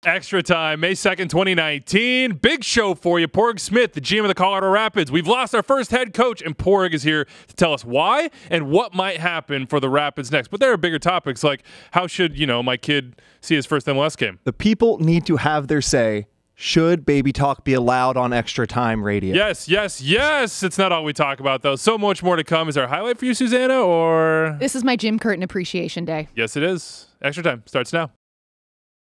Extra Time, May 2nd, 2019. Big show for you. Porg Smith, the GM of the Colorado Rapids. We've lost our first head coach, and Porg is here to tell us why and what might happen for the Rapids next. But there are bigger topics like how should, my kid see his first MLS game? The people need to have their say. Should baby talk be allowed on Extra Time radio? Yes. It's not all we talk about, though. So much more to come. Is there a highlight for you, Susanna, or? This is my Jim Curtin Appreciation Day. Yes, it is. Extra Time starts now.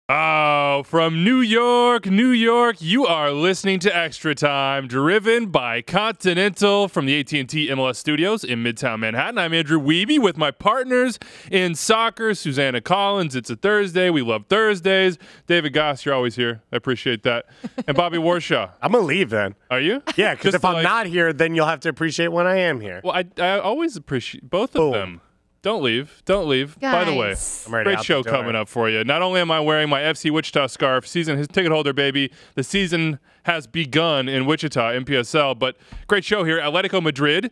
Oh, from New York, you are listening to Extra Time, driven by Continental from the AT&T MLS studios in Midtown Manhattan. I'm Andrew Wiebe with my partners in soccer, Susanna Collins. It's a Thursday. We love Thursdays. David Goss, you're always here. I appreciate that. And Bobby Warshaw. I'm going to leave then. Are you? Yeah, because if I'm not here, then you'll have to appreciate when I am here. Well, I always appreciate both of them. Don't leave. Guys. By the way, great show coming up for you. Not only am I wearing my FC Wichita scarf, his ticket holder, baby. The season has begun in Wichita, MPSL, but great show here. Atletico Madrid,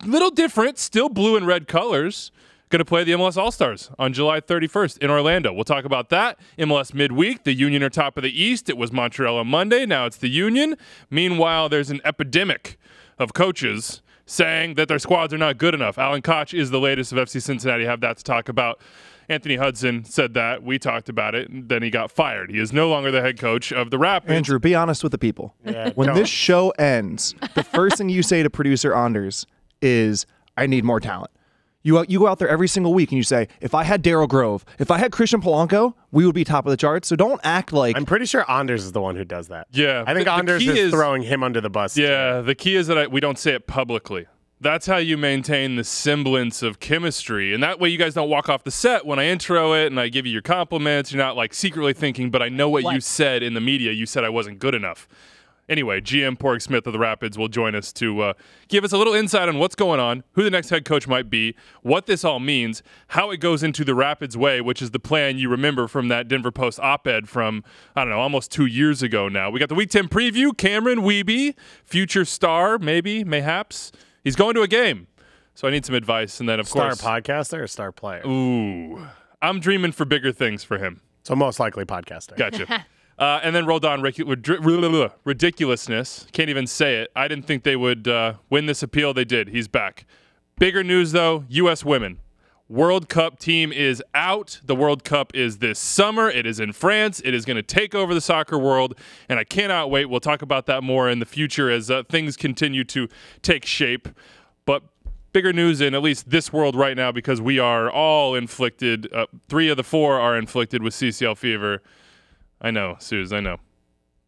little different, still blue and red colors. Going to play the MLS All-Stars on July 31st in Orlando. We'll talk about that. MLS midweek, the Union are top of the East. It was Montreal on Monday. Now it's the Union. Meanwhile, there's an epidemic of coaches saying that their squads are not good enough. Alan Koch is the latest of FC Cincinnati. Have that to talk about. Anthony Hudson said that. We talked about it. And then he got fired. He is no longer the head coach of the Rapids. Andrew, be honest with the people. Yeah, when this show ends, the first thing you say to producer Anders is, I need more talent. You go out there every single week and you say, if I had Daryl Grove, if I had Christian Polanco, we would be top of the charts. So don't act like... I'm pretty sure Anders is the one who does that. Yeah. I think Anders is throwing him under the bus. Yeah, the key is that we don't say it publicly. That's how you maintain the semblance of chemistry. And that way you guys don't walk off the set when I intro it and I give you your compliments. You're not like secretly thinking, but I know what you said in the media. You said I wasn't good enough. Anyway, GM Porg Smith of the Rapids will join us to give us a little insight on what's going on, who the next head coach might be, what this all means, how it goes into the Rapids way, which is the plan you remember from that Denver Post op-ed from, almost 2 years ago now. We got the Week 10 preview, Cameron Wiebe, future star, mayhaps. He's going to a game, so I need some advice. And then, of course... Star podcaster or star player? Ooh. I'm dreaming for bigger things for him. So most likely podcaster. Gotcha. And then rolled on ridiculousness. Can't even say it. I didn't think they would win this appeal. They did. He's back. Bigger news, though, U.S. women. World Cup team is out. The World Cup is this summer. It is in France. It is going to take over the soccer world, and I cannot wait. We'll talk about that more in the future as things continue to take shape. But bigger news in at least this world right now, because we are all inflicted. 3 of the 4 are inflicted with CCL fever. I know, Suze, I know.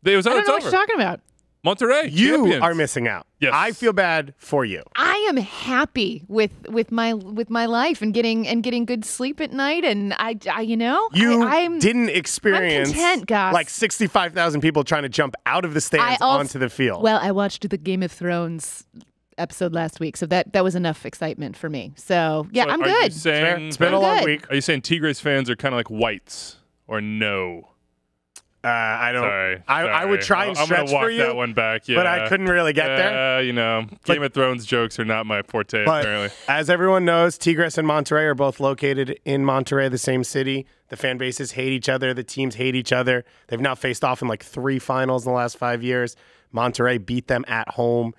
I don't know what you're talking about. Monterrey, you champions. are missing out. Yes. I feel bad for you. I am happy with my life and getting good sleep at night, and I didn't experience I'm content, Goss. like 65,000 people trying to jump out of the stands onto the field. Well, I watched the Game of Thrones episode last week, so that was enough excitement for me. So yeah, I'm good. You saying, it's been a long week. Are you saying Tigres fans are kind of like whites, or no? I don't. Sorry. I would try and stretch I'm gonna walk for you, that one back. Yeah, but I couldn't really get there. Game of Thrones jokes are not my forte. But apparently, as everyone knows, Tigres and Monterrey are both located in Monterrey, the same city. The fan bases hate each other. The teams hate each other. They've now faced off in like 3 finals in the last 5 years. Monterrey beat them at home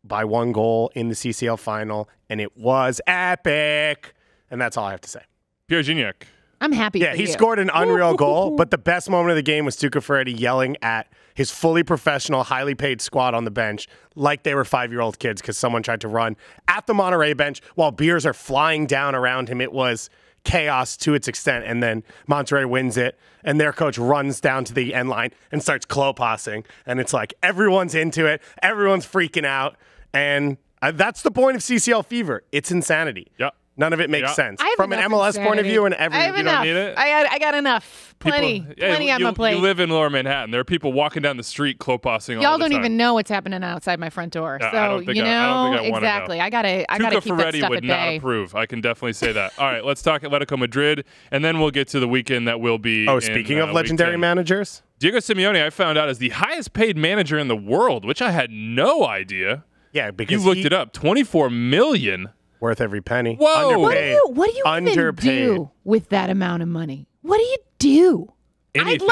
by 1 goal in the CCL final, and it was epic. And that's all I have to say. Pierre Gignac. I'm happy. Yeah, he scored an unreal goal, but the best moment of the game was Tuca Ferretti yelling at his fully professional, highly paid squad on the bench like they were 5-year-old kids because someone tried to run at the Monterrey bench while beers are flying down around him. It was chaos to its extent, and then Monterrey wins it, and their coach runs down to the end line and starts clopassing, and it's like everyone's into it, everyone's freaking out, and that's the point of CCL fever. It's insanity. Yeah. None of it makes sense. From an MLS point of view and every. I have you enough. don't need it? I got enough. Plenty on my plate. You live in Lower Manhattan. There are people walking down the street clopassing all Y'all the don't time. even know what's happening outside my front door. Yeah, So I don't think I wanna exactly. know. I gotta Tuca keep that Ferretti stuff would at not bay. approve. I can definitely say that. All right, let's talk Atletico Madrid, and then we'll get to the weekend that will be. Speaking of Week legendary 10. managers, Diego Simeone, I found out, is the highest paid manager in the world, which I had no idea. yeah, because You looked it up. $24 million. worth every penny. Whoa. What do you even Underpaid. do with that amount of money? What do you do? anything.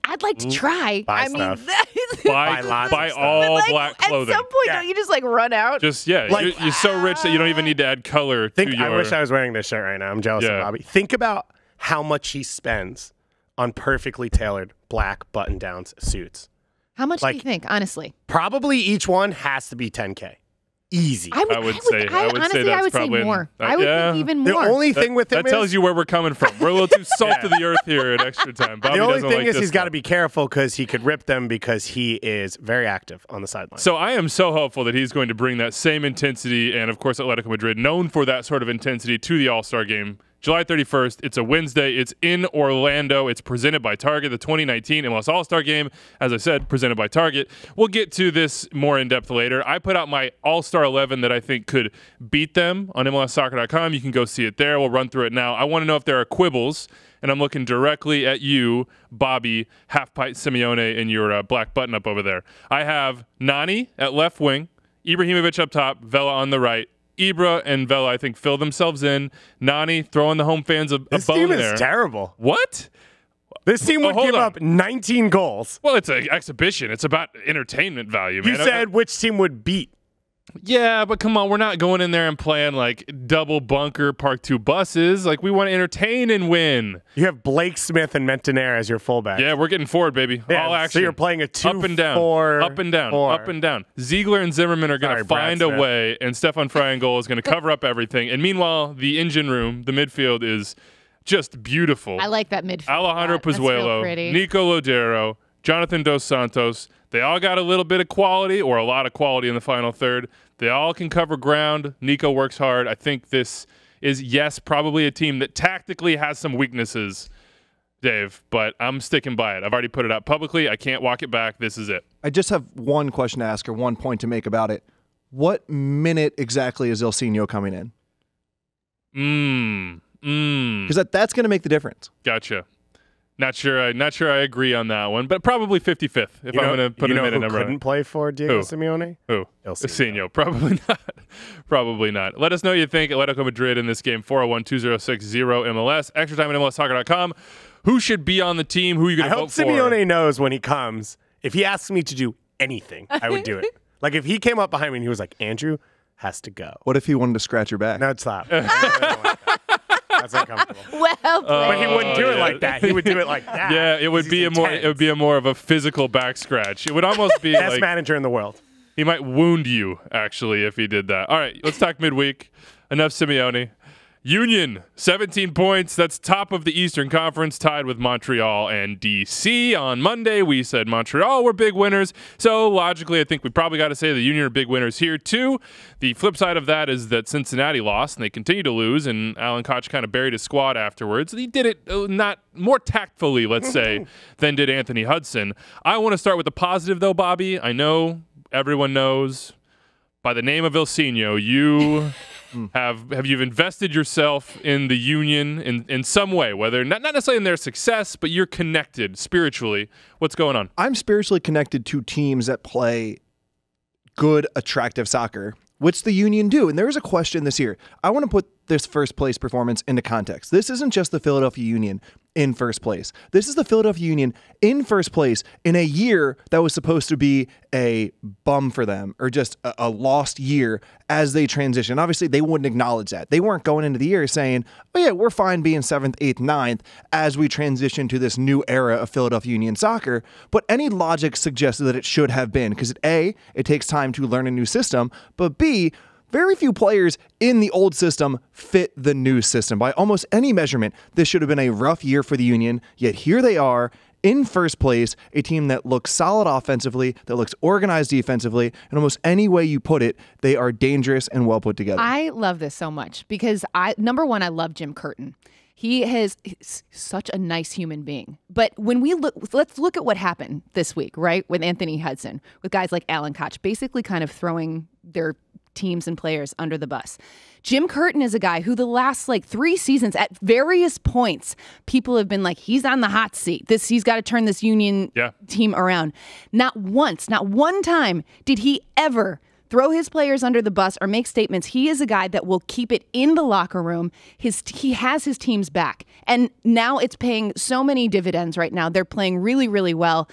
I'd like to try. Buy I mean, stuff. buy all black clothing. At some point, don't you just run out? Just you're so rich that you don't even need to add color to your. I wish I was wearing this shirt right now. I'm jealous of Bobby. Think about how much he spends on perfectly tailored black button-downs suits. How much do you think, honestly? Probably each one has to be $10K. Easy. I would say that's probably more. I would think even more. The only thing with him that tells you where we're coming from. We're a little too salt of the earth here at Extra Time. Bobby the only thing like is he's got to be careful because he could rip them because he is very active on the sideline. So I am so hopeful that he's going to bring that same intensity and, of course, Atletico Madrid, known for that sort of intensity, to the All-Star game. July 31st, it's a Wednesday. It's in Orlando. It's presented by Target, the 2019 MLS All-Star Game, as I said, presented by Target. We'll get to this more in depth later. I put out my All-Star 11 that I think could beat them on MLSsoccer.com. You can go see it there. We'll run through it now. I want to know if there are quibbles, and I'm looking directly at you, Bobby, Half-Pint Simeone, in your black button-up over there. I have Nani at left wing, Ibrahimovic up top, Vela on the right. Ibra and Vela, I think, fill themselves in. Nani throwing the home fans a bone there. This team is terrible. What? This team would give up 19 goals. Well, it's an exhibition. It's about entertainment value, man. You said which team would beat. Yeah, but come on. We're not going in there and playing like double bunker, park two buses. Like, we want to entertain and win. You have Blake Smith and Mentoner as your fullback. Yeah, we're getting forward, baby. Yeah, all action. So you're playing a 2-4. Up and down. Up and down. Four. Up and down. Ziegler and Zimmerman are going to find a way, and Stefan Freiengol is going to cover up everything. And meanwhile, the engine room, the midfield, is just beautiful. I like that midfield. Alejandro Pozuelo, Nico Lodero, Jonathan Dos Santos. They all got a little bit of quality or a lot of quality in the final third. They all can cover ground. Nico works hard. I think this is, yes, probably a team that tactically has some weaknesses, Dave, but I'm sticking by it. I've already put it out publicly. I can't walk it back. This is it. I just have one question to ask or one point to make about it. What minute exactly is Ilsinho coming in? Because that's going to make the difference. Gotcha. Not sure I agree on that one, but probably 55th if I'm going to put a minute number on it. Couldn't play for Diego Simeone? Who? Ilsinho. Probably not. Probably not. Let us know what you think. Atletico Madrid in this game, 401-2060-MLS. Extra time at MLSsoccer.com. Who should be on the team? Who are you going to vote for? I hope Simeone knows when he comes, if he asks me to do anything, I would do it. Like, if he came up behind me and he was like, Andrew has to go. What if he wanted to scratch your back? No, stop. That's uncomfortable. Well played. But he wouldn't do it like that. He would do it like that. Yeah, it would be a more of a physical back scratch. It would almost be best like manager in the world. He might wound you, actually, if he did that. All right, let's talk midweek. Enough Simeone. Union, 17 points. That's top of the Eastern Conference, tied with Montreal and D.C. On Monday, we said Montreal were big winners. So logically, I think we probably got to say the Union are big winners here, too. The flip side of that is that Cincinnati lost, and they continue to lose, and Alan Koch kind of buried his squad afterwards. He did it not more tactfully, let's say, than did Anthony Hudson. I want to start with the positive, though, Bobby. I know everyone knows by the name of Ilsinho, you... Have you invested yourself in the Union in some way, whether not necessarily in their success, but you're connected spiritually? What's going on? I'm spiritually connected to teams that play good, attractive soccer, which the Union do. And there is a question this year. I want to put this first place performance into context. This isn't just the Philadelphia Union in first place. This is the Philadelphia Union in first place in a year that was supposed to be a bum for them or just a lost year as they transition. Obviously, they wouldn't acknowledge that. They weren't going into the year saying, oh yeah, we're fine being 7th, 8th, 9th as we transition to this new era of Philadelphia Union soccer. But any logic suggested that it should have been because A, it takes time to learn a new system, but B, very few players in the old system fit the new system. By almost any measurement, this should have been a rough year for the Union, yet here they are in first place, a team that looks solid offensively, that looks organized defensively, and almost any way you put it, they are dangerous and well put together. I love this so much because number one, I love Jim Curtin. He's such a nice human being. But when we let's look at what happened this week, right? With Anthony Hudson, with guys like Alan Koch, basically kind of throwing their teams and players under the bus. Jim Curtin is a guy who the last 3 seasons at various points, people have been like, he's on the hot seat. He's got to turn this Union team around. Not once, not one time did he ever throw his players under the bus or make statements. He is a guy that will keep it in the locker room. He has his team's back. And now it's paying so many dividends right now. They're playing really, really well.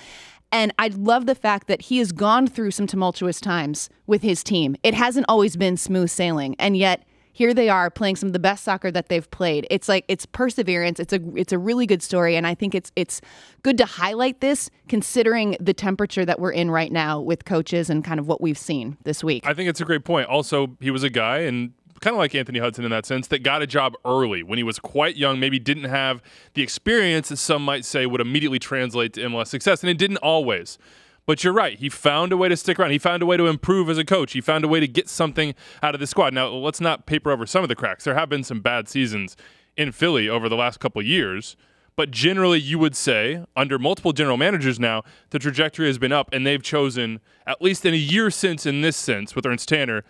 And I love the fact that he has gone through some tumultuous times with his team. It hasn't always been smooth sailing. And yet here they are playing some of the best soccer that they've played. It's perseverance. It's a really good story. And I think it's good to highlight this considering the temperature that we're in right now with coaches and kind of what we've seen this week. I think it's a great point. Also, he was a guy, and kind of like Anthony Hudson in that sense, that got a job early when he was quite young, maybe didn't have the experience that some might say would immediately translate to MLS success, and it didn't always. But you're right. He found a way to stick around. He found a way to improve as a coach. He found a way to get something out of the squad. Now, let's not paper over some of the cracks. There have been some bad seasons in Philly over the last couple of years, but generally you would say, under multiple general managers now, the trajectory has been up, and they've chosen, at least in a year since in this sense, with Ernst Tanner,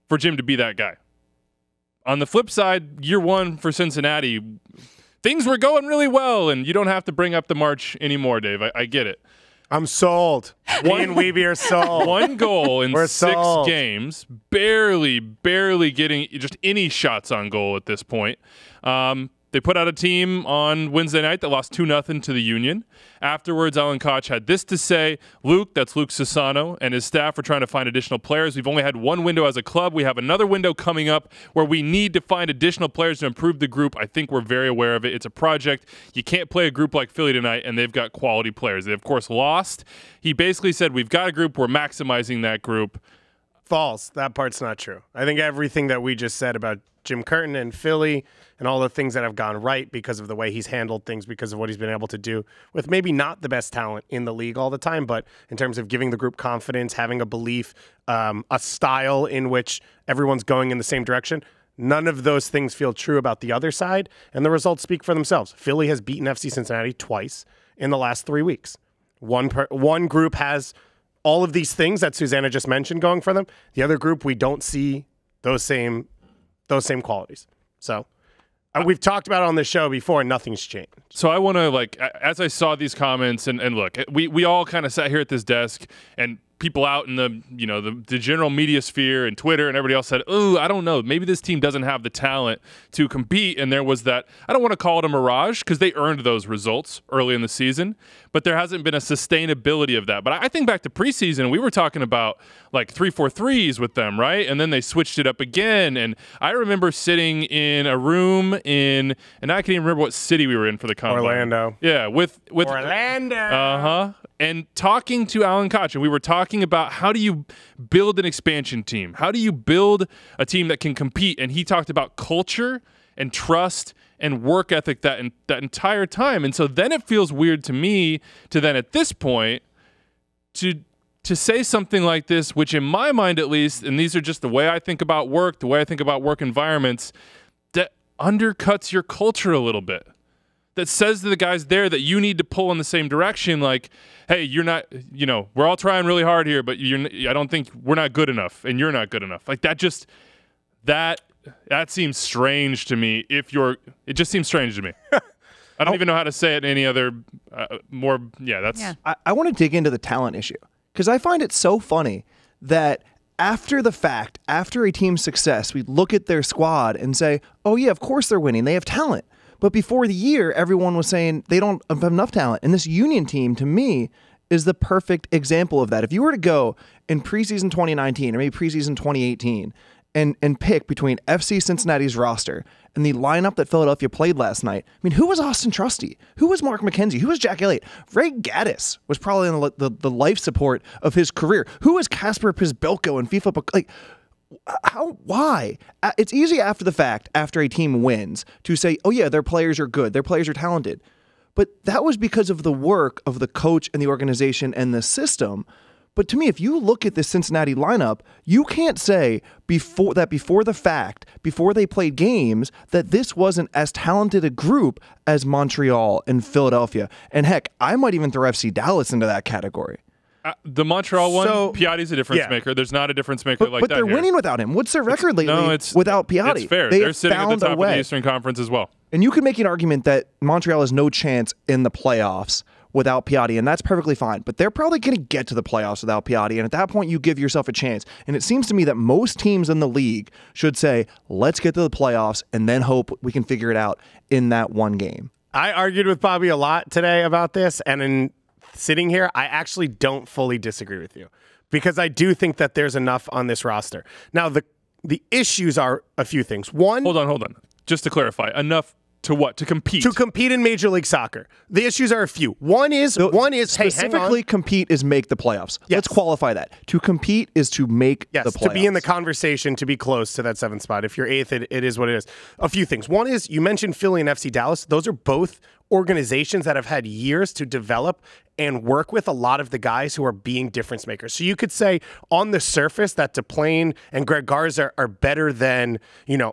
for Jim to be that guy. On the flip side, year one for Cincinnati, things were going really well, and you don't have to bring up the march anymore, Dave. I get it. I'm sold. Me and Weeby are sold. One goal in We're 6 sold. games, barely getting just any shots on goal at this point. They put out a team on Wednesday night that lost 2-0 to the Union. Afterwards, Alan Koch had this to say: Luke Sassano, and his staff are trying to find additional players. We've only had one window as a club. We have another window coming up where we need to find additional players to improve the group. I think we're very aware of it. It's a project. You can't play a group like Philly tonight, and they've got quality players. They, of course, lost. He basically said, we've got a group. We're maximizing that group. False. That part's not true. I think everything that we just said about Jim Curtin and Philly and all the things that have gone right because of the way he's handled things, because of what he's been able to do with maybe not the best talent in the league all the time, but in terms of giving the group confidence, having a belief, a style in which everyone's going in the same direction. None of those things feel true about the other side, and the results speak for themselves. Philly has beaten FC Cincinnati twice in the last 3 weeks. One group has all of these things that Susanna just mentioned going for them. The other group, we don't see those same qualities. So we've talked about it on this show before, and nothing's changed. So I want to, as I saw these comments, and look, we all kind of sat here at this desk, and people out in the general media sphere and Twitter and everybody else said, "Ooh, I don't know, maybe this team doesn't have the talent to compete." And there was that, I don't want to call it a mirage because they earned those results early in the season, but there hasn't been a sustainability of that. But I think back to preseason, we were talking about like 3-4-3s with them, right? And then they switched it up again. And I remember sitting in a room and I can't even remember what city we were in for the combine. Orlando. Yeah, with Orlando. And talking to Alan Koch, and we were talking about how do you build an expansion team? How do you build a team that can compete? And he talked about culture and trust and work ethic that entire time. And so then it feels weird to me to then at this point to say something like this, which in my mind at least, and these are just the way I think about work, the way I think about work environments, that undercuts your culture a little bit. That says to the guys there that you need to pull in the same direction, like, hey, you're not, we're all trying really hard here, but I don't think we're not good enough, and you're not good enough. Like that seems strange to me. It just seems strange to me. I don't even know how to say it in any other more. Yeah, that's. Yeah. I want to dig into the talent issue because I find it so funny that after the fact, after a team's success, we look at their squad and say, oh yeah, of course they're winning. They have talent. But before the year, everyone was saying they don't have enough talent. And this Union team, to me, is the perfect example of that. If you were to go in preseason 2019 or maybe preseason 2018 and pick between FC Cincinnati's roster and the lineup that Philadelphia played last night, I mean, who was Austin Trusty? Who was Mark McKenzie? Who was Jack Elliott? Ray Gaddis was probably in the life support of his career. Who was Kasper Pizbilko in FIFA? Like, why? It's easy after the fact, after a team wins, to say, oh yeah, their players are good, their players are talented. But that was because of the work of the coach and the organization and the system. But to me, if you look at the Cincinnati lineup, you can't say before the fact, before they played games, that this wasn't as talented a group as Montreal and Philadelphia. And heck, I might even throw FC Dallas into that category. The Montreal one, Piatti's a difference maker. There's not a difference maker like that. But they're winning without him. What's their record lately without Piatti? It's fair. They're sitting at the top of the Eastern Conference as well. And you could make an argument that Montreal has no chance in the playoffs without Piatti, and that's perfectly fine. But they're probably going to get to the playoffs without Piatti, and at that point, you give yourself a chance. And it seems to me that most teams in the league should say, let's get to the playoffs and then hope we can figure it out in that one game. I argued with Bobby a lot today about this, and in sitting here, I actually don't fully disagree with you because I do think that there's enough on this roster. Now, the issues are a few things. One, hold on. Just to clarify, enough to what? To compete? To compete in Major League Soccer. The issues are a few. One is specifically compete is make the playoffs. Yes. Let's qualify that. To compete is to make the playoffs. To be in the conversation, to be close to that 7th spot. If you're 8th, it is what it is. A few things. One is you mentioned Philly and FC Dallas. Those are both organizations that have had years to develop and work with a lot of the guys who are being difference makers. So you could say on the surface that DePlane and Greg Garza are better than,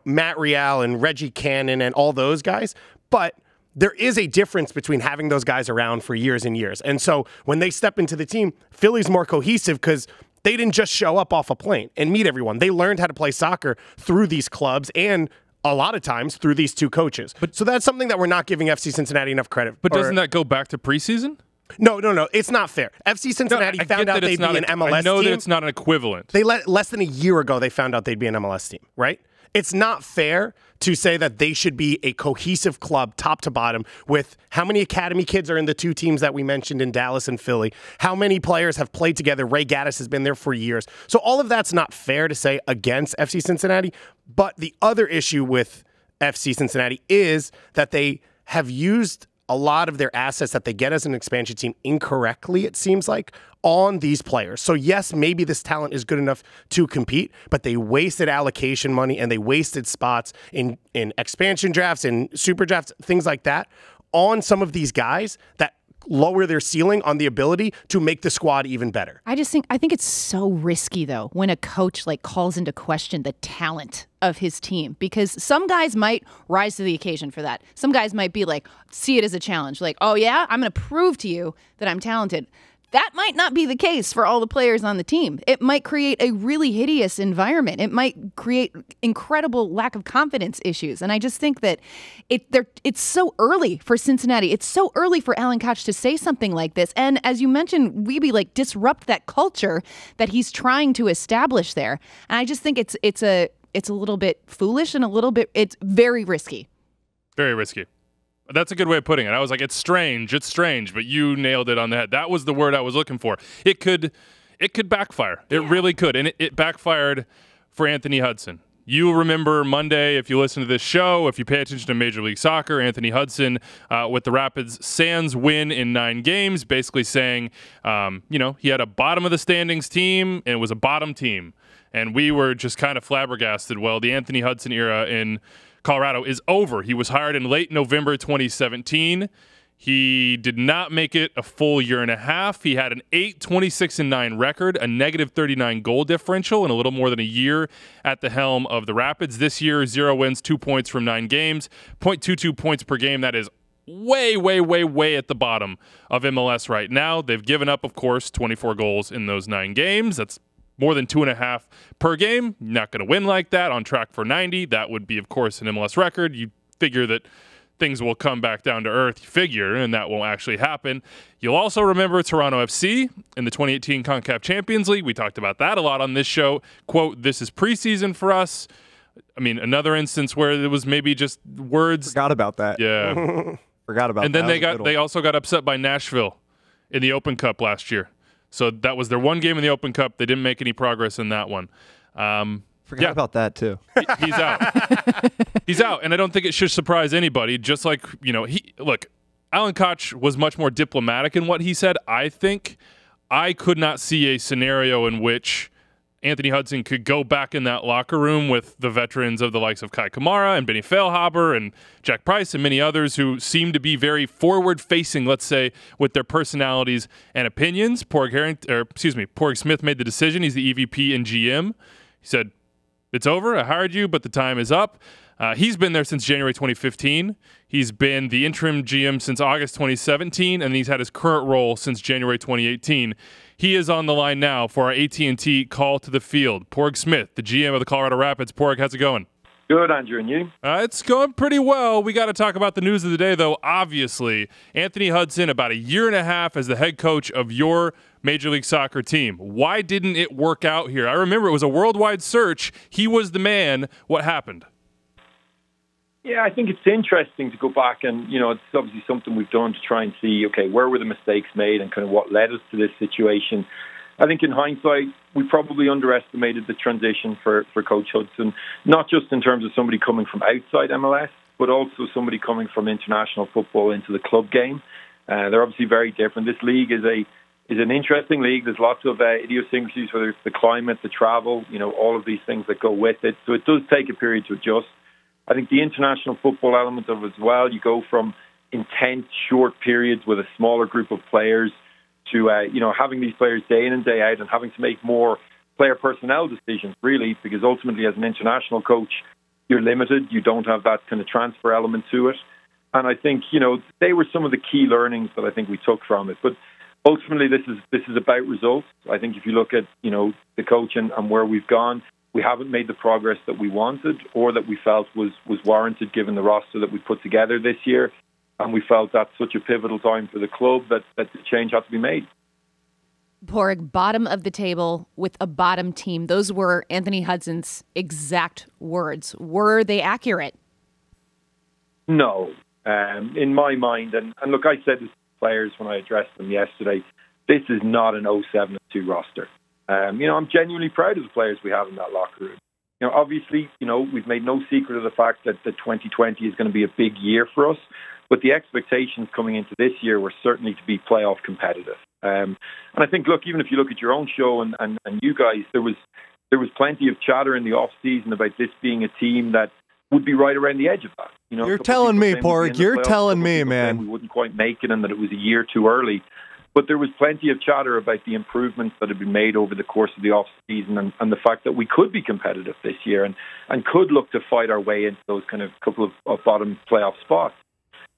Matt Real and Reggie Cannon and all those guys. But there is a difference between having those guys around for years and years. And so when they step into the team, Philly's more cohesive because they didn't just show up off a plane and meet everyone. They learned how to play soccer through these clubs and a lot of times through these two coaches. So that's something that we're not giving FC Cincinnati enough credit. But doesn't that go back to preseason? No. It's not fair. FC Cincinnati found out they'd be an MLS team. I know that it's not an equivalent. Less than a year ago, they found out they'd be an MLS team, right? It's not fair to say that they should be a cohesive club top to bottom with how many academy kids are in the two teams that we mentioned in Dallas and Philly, how many players have played together. Ray Gaddis has been there for years. So all of that's not fair to say against FC Cincinnati. But the other issue with FC Cincinnati is that they have used a lot of their assets that they get as an expansion team incorrectly, it seems like, on these players. So yes, maybe this talent is good enough to compete, but they wasted allocation money and they wasted spots in expansion drafts and super drafts, things like that, on some of these guys that lower their ceiling on the ability to make the squad even better. I think it's so risky though when a coach calls into question the talent of his team, because some guys might rise to the occasion for that. Some guys might be see it as a challenge. Oh yeah, I'm going to prove to you that I'm talented. That might not be the case for all the players on the team. It might create a really hideous environment. It might create incredible lack of confidence issues. And I just think that it's so early for Cincinnati. It's so early for Alan Koch to say something like this. And as you mentioned, Weeby, disrupt that culture that he's trying to establish there. And I just think it's a little bit foolish and it's very risky. Very risky. That's a good way of putting it. I was like, it's strange, but you nailed it on the head. That was the word I was looking for. It could backfire. It really could. And it backfired for Anthony Hudson. You remember Monday, if you listen to this show, if you pay attention to Major League Soccer, Anthony Hudson with the Rapids sans win in 9 games, basically saying, he had a bottom of the standings team and it was a bottom team. And we were just kind of flabbergasted. Well, the Anthony Hudson era in Colorado is over. He was hired in late November 2017. He did not make it a full year and a half. He had an 8-26-9 record, a negative 39 goal differential, and a little more than a year at the helm of the Rapids. This year, 0 wins, 2 points from 9 games, 0.22 points per game. That is way, way, way, way at the bottom of MLS right now. They've given up, of course, 24 goals in those 9 games. That's more than 2.5 per game. Not going to win like that. On track for 90. That would be, of course, an MLS record. You figure that things will come back down to earth, and that won't actually happen. You'll also remember Toronto FC in the 2018 CONCACAF Champions League. We talked about that a lot on this show. Quote, this is preseason for us. I mean, another instance where it was maybe just words. Forgot about that. Yeah. Forgot about and that. And then they also got upset by Nashville in the Open Cup last year. So that was their one game in the Open Cup. They didn't make any progress in that one. Forgot about that, too. He's out. He's out, and I don't think it should surprise anybody. Just like, look, Alan Koch was much more diplomatic in what he said. I think I could not see a scenario in which Anthony Hudson could go back in that locker room with the veterans of the likes of Kai Kamara and Benny Feilhaber and Jack Price and many others who seem to be very forward-facing, let's say, with their personalities and opinions. Porg Smith made the decision. He's the EVP and GM. He said, it's over. I hired you, but the time is up. He's been there since January 2015. He's been the interim GM since August 2017, and he's had his current role since January 2018. He is on the line now for our AT&T Call to the Field. Porg Smith, the GM of the Colorado Rapids. Porg, how's it going? Good, Andrew, and you? It's going pretty well. We got to talk about the news of the day, though. Obviously, Anthony Hudson, about a year and a half as the head coach of your Major League Soccer team. Why didn't it work out here? I remember it was a worldwide search. He was the man. What happened? Yeah, I think it's interesting to go back and, it's obviously something we've done to try and see, okay, where were the mistakes made and kind of what led us to this situation. I think in hindsight, we probably underestimated the transition for Coach Hudson, not just in terms of somebody coming from outside MLS, but also somebody coming from international football into the club game. They're obviously very different. This league is an interesting league. There's lots of idiosyncrasies, whether it's the climate, the travel, all of these things that go with it. So it does take a period to adjust. I think the international football element of it as well, you go from intense short periods with a smaller group of players to, having these players day in and day out and having to make more player personnel decisions, really, because ultimately as an international coach, you're limited. You don't have that kind of transfer element to it. And I think, they were some of the key learnings that I think we took from it. But ultimately, this is about results. I think if you look at, the coach and where we've gone, we haven't made the progress that we wanted or that we felt was warranted given the roster that we put together this year. And we felt that's such a pivotal time for the club that the change had to be made. Padraig, bottom of the table with a bottom team. Those were Anthony Hudson's exact words. Were they accurate? No. In my mind, and look, I said this to players when I addressed them yesterday, this is not an 07-2 roster. I'm genuinely proud of the players we have in that locker room. Obviously, we've made no secret of the fact that 2020 is going to be a big year for us. But the expectations coming into this year were certainly to be playoff competitive. And I think, look, even if you look at your own show and you guys, there was plenty of chatter in the off season about this being a team that would be right around the edge of that. You're telling me, Padraig. You're telling me, man. We wouldn't quite make it and that it was a year too early. But there was plenty of chatter about the improvements that had been made over the course of the off season and the fact that we could be competitive this year and could look to fight our way into those kind of couple of bottom playoff spots.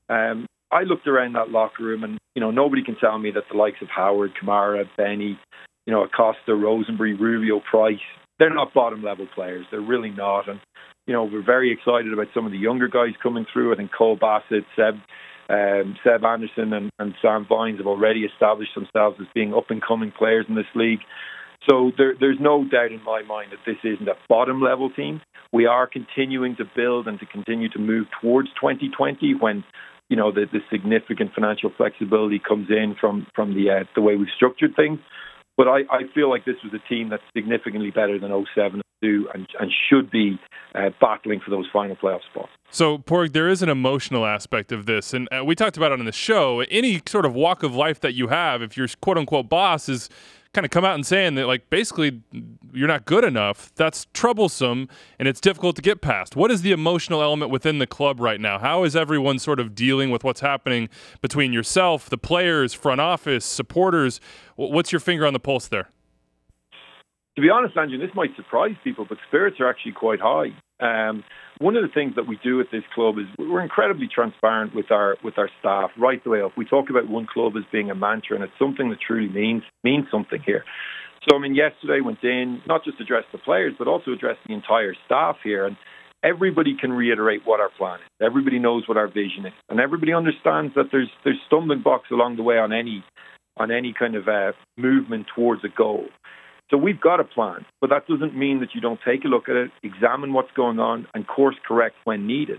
I looked around that locker room and, nobody can tell me that the likes of Howard, Kamara, Benny, Acosta, Rosenberry, Rubio, Price, they're not bottom level players. They're really not. And, we're very excited about some of the younger guys coming through. I think Cole Bassett, Seb Anderson and Sam Vines have already established themselves as being up and coming players in this league. So there's no doubt in my mind that this isn't a bottom level team. We are continuing to build and to continue to move towards 2020 when the significant financial flexibility comes in from the way we've structured things. But I feel like this was a team that's significantly better than 07-2 and should be battling for those final playoff spots. So, Padraig, there is an emotional aspect of this, and we talked about it on the show. Any sort of walk of life that you have, if your quote-unquote boss is kind of come out and saying that, like, basically you're not good enough, that's troublesome and it's difficult to get past. What is the emotional element within the club right now? How is everyone sort of dealing with what's happening between yourself, the players, front office, supporters? What's your finger on the pulse there? To be honest, Andrew, this might surprise people, but spirits are actually quite high. One of the things that we do at this club is we're incredibly transparent with our staff right the way up. We talk about one club as being a mantra, and it's something that truly means something here. So, yesterday went in, not just address the players, but also address the entire staff here. And everybody can reiterate what our plan is. Everybody knows what our vision is. And everybody understands that there's stumbling blocks along the way on any kind of movement towards a goal. So we've got a plan, but that doesn't mean that you don't take a look at it, examine what's going on, and course correct when needed.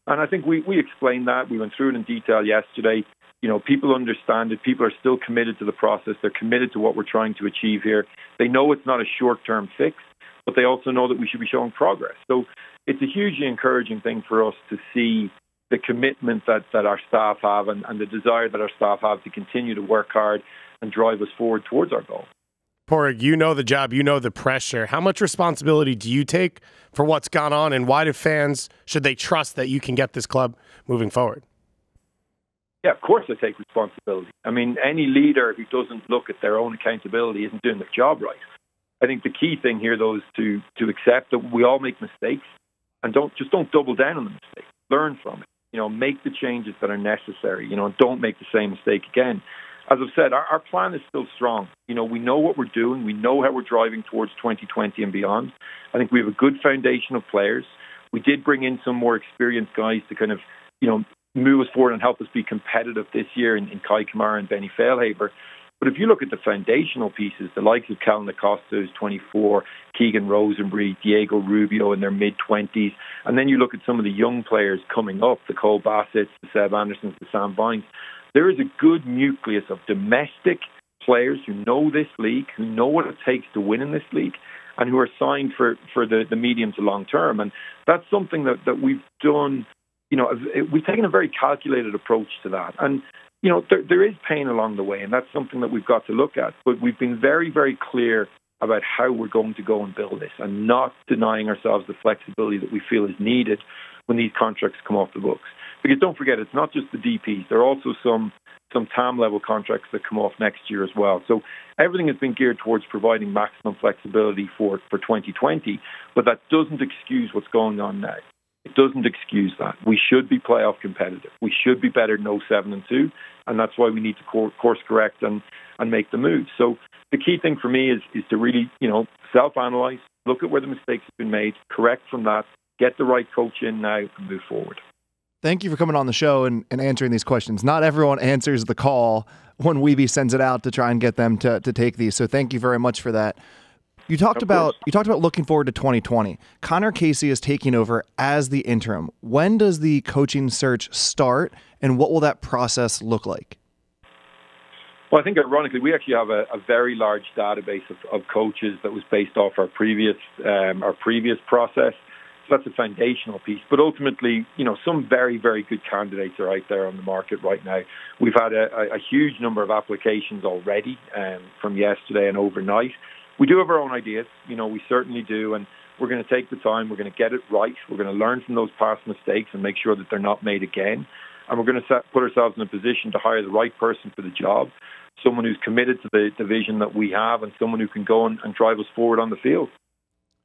And I think we explained that. We went through it in detail yesterday. People understand it. People are still committed to the process. They're committed to what we're trying to achieve here. They know it's not a short-term fix, but they also know that we should be showing progress. So it's a hugely encouraging thing for us to see the commitment that our staff have and the desire that our staff have to continue to work hard and drive us forward towards our goal. Padraig, you know the job, you know the pressure. How much responsibility do you take for what's gone on, and why do fans, should they trust that you can get this club moving forward? Yeah, of course I take responsibility. Any leader who doesn't look at their own accountability isn't doing their job right. I think the key thing here, though, is to accept that we all make mistakes and don't double down on the mistake. Learn from it. Make the changes that are necessary. Don't make the same mistake again. As I've said, our plan is still strong. We know what we're doing. We know how we're driving towards 2020 and beyond. I think we have a good foundation of players. We did bring in some more experienced guys to kind of, move us forward and help us be competitive this year in Kai Kamara and Benny Feilhaber. But if you look at the foundational pieces, the likes of Calvin Acosta, who's 24, Keegan Rosenberry, Diego Rubio in their mid-20s, and then you look at some of the young players coming up, the Cole Bassetts, the Seb Andersons, the Sam Vines, there is a good nucleus of domestic players who know this league, who know what it takes to win in this league, and who are signed for the medium to long term. And that's something that we've done. We've taken a very calculated approach to that. And, there is pain along the way, and that's something that we've got to look at. But we've been very, very clear about how we're going to go and build this, and not denying ourselves the flexibility that we feel is needed when these contracts come off the books. Because don't forget, it's not just the DPs. There are also some TAM level contracts that come off next year as well. So everything has been geared towards providing maximum flexibility for 2020, but that doesn't excuse what's going on now. It doesn't excuse that. We should be playoff competitive. We should be better than 0-7-2, and that's why we need to course correct and make the move. So the key thing for me is to really, self-analyze, look at where the mistakes have been made, correct from that, get the right coach in now, and move forward. Thank you for coming on the show and answering these questions. Not everyone answers the call when Weeby sends it out to try and get them to take these. So thank you very much for that. You talked about looking forward to 2020. Connor Casey is taking over as the interim. When does the coaching search start, and what will that process look like? Well, I think ironically, we actually have a very large database of coaches that was based off our previous process. So that's a foundational piece. But ultimately, some very, very good candidates are out there on the market right now. We've had a huge number of applications already from yesterday and overnight. We do have our own ideas, we certainly do, and we're going to take the time, we're going to get it right, we're going to learn from those past mistakes and make sure that they're not made again, and we're going to put ourselves in a position to hire the right person for the job, someone who's committed to the vision that we have, and someone who can go and drive us forward on the field.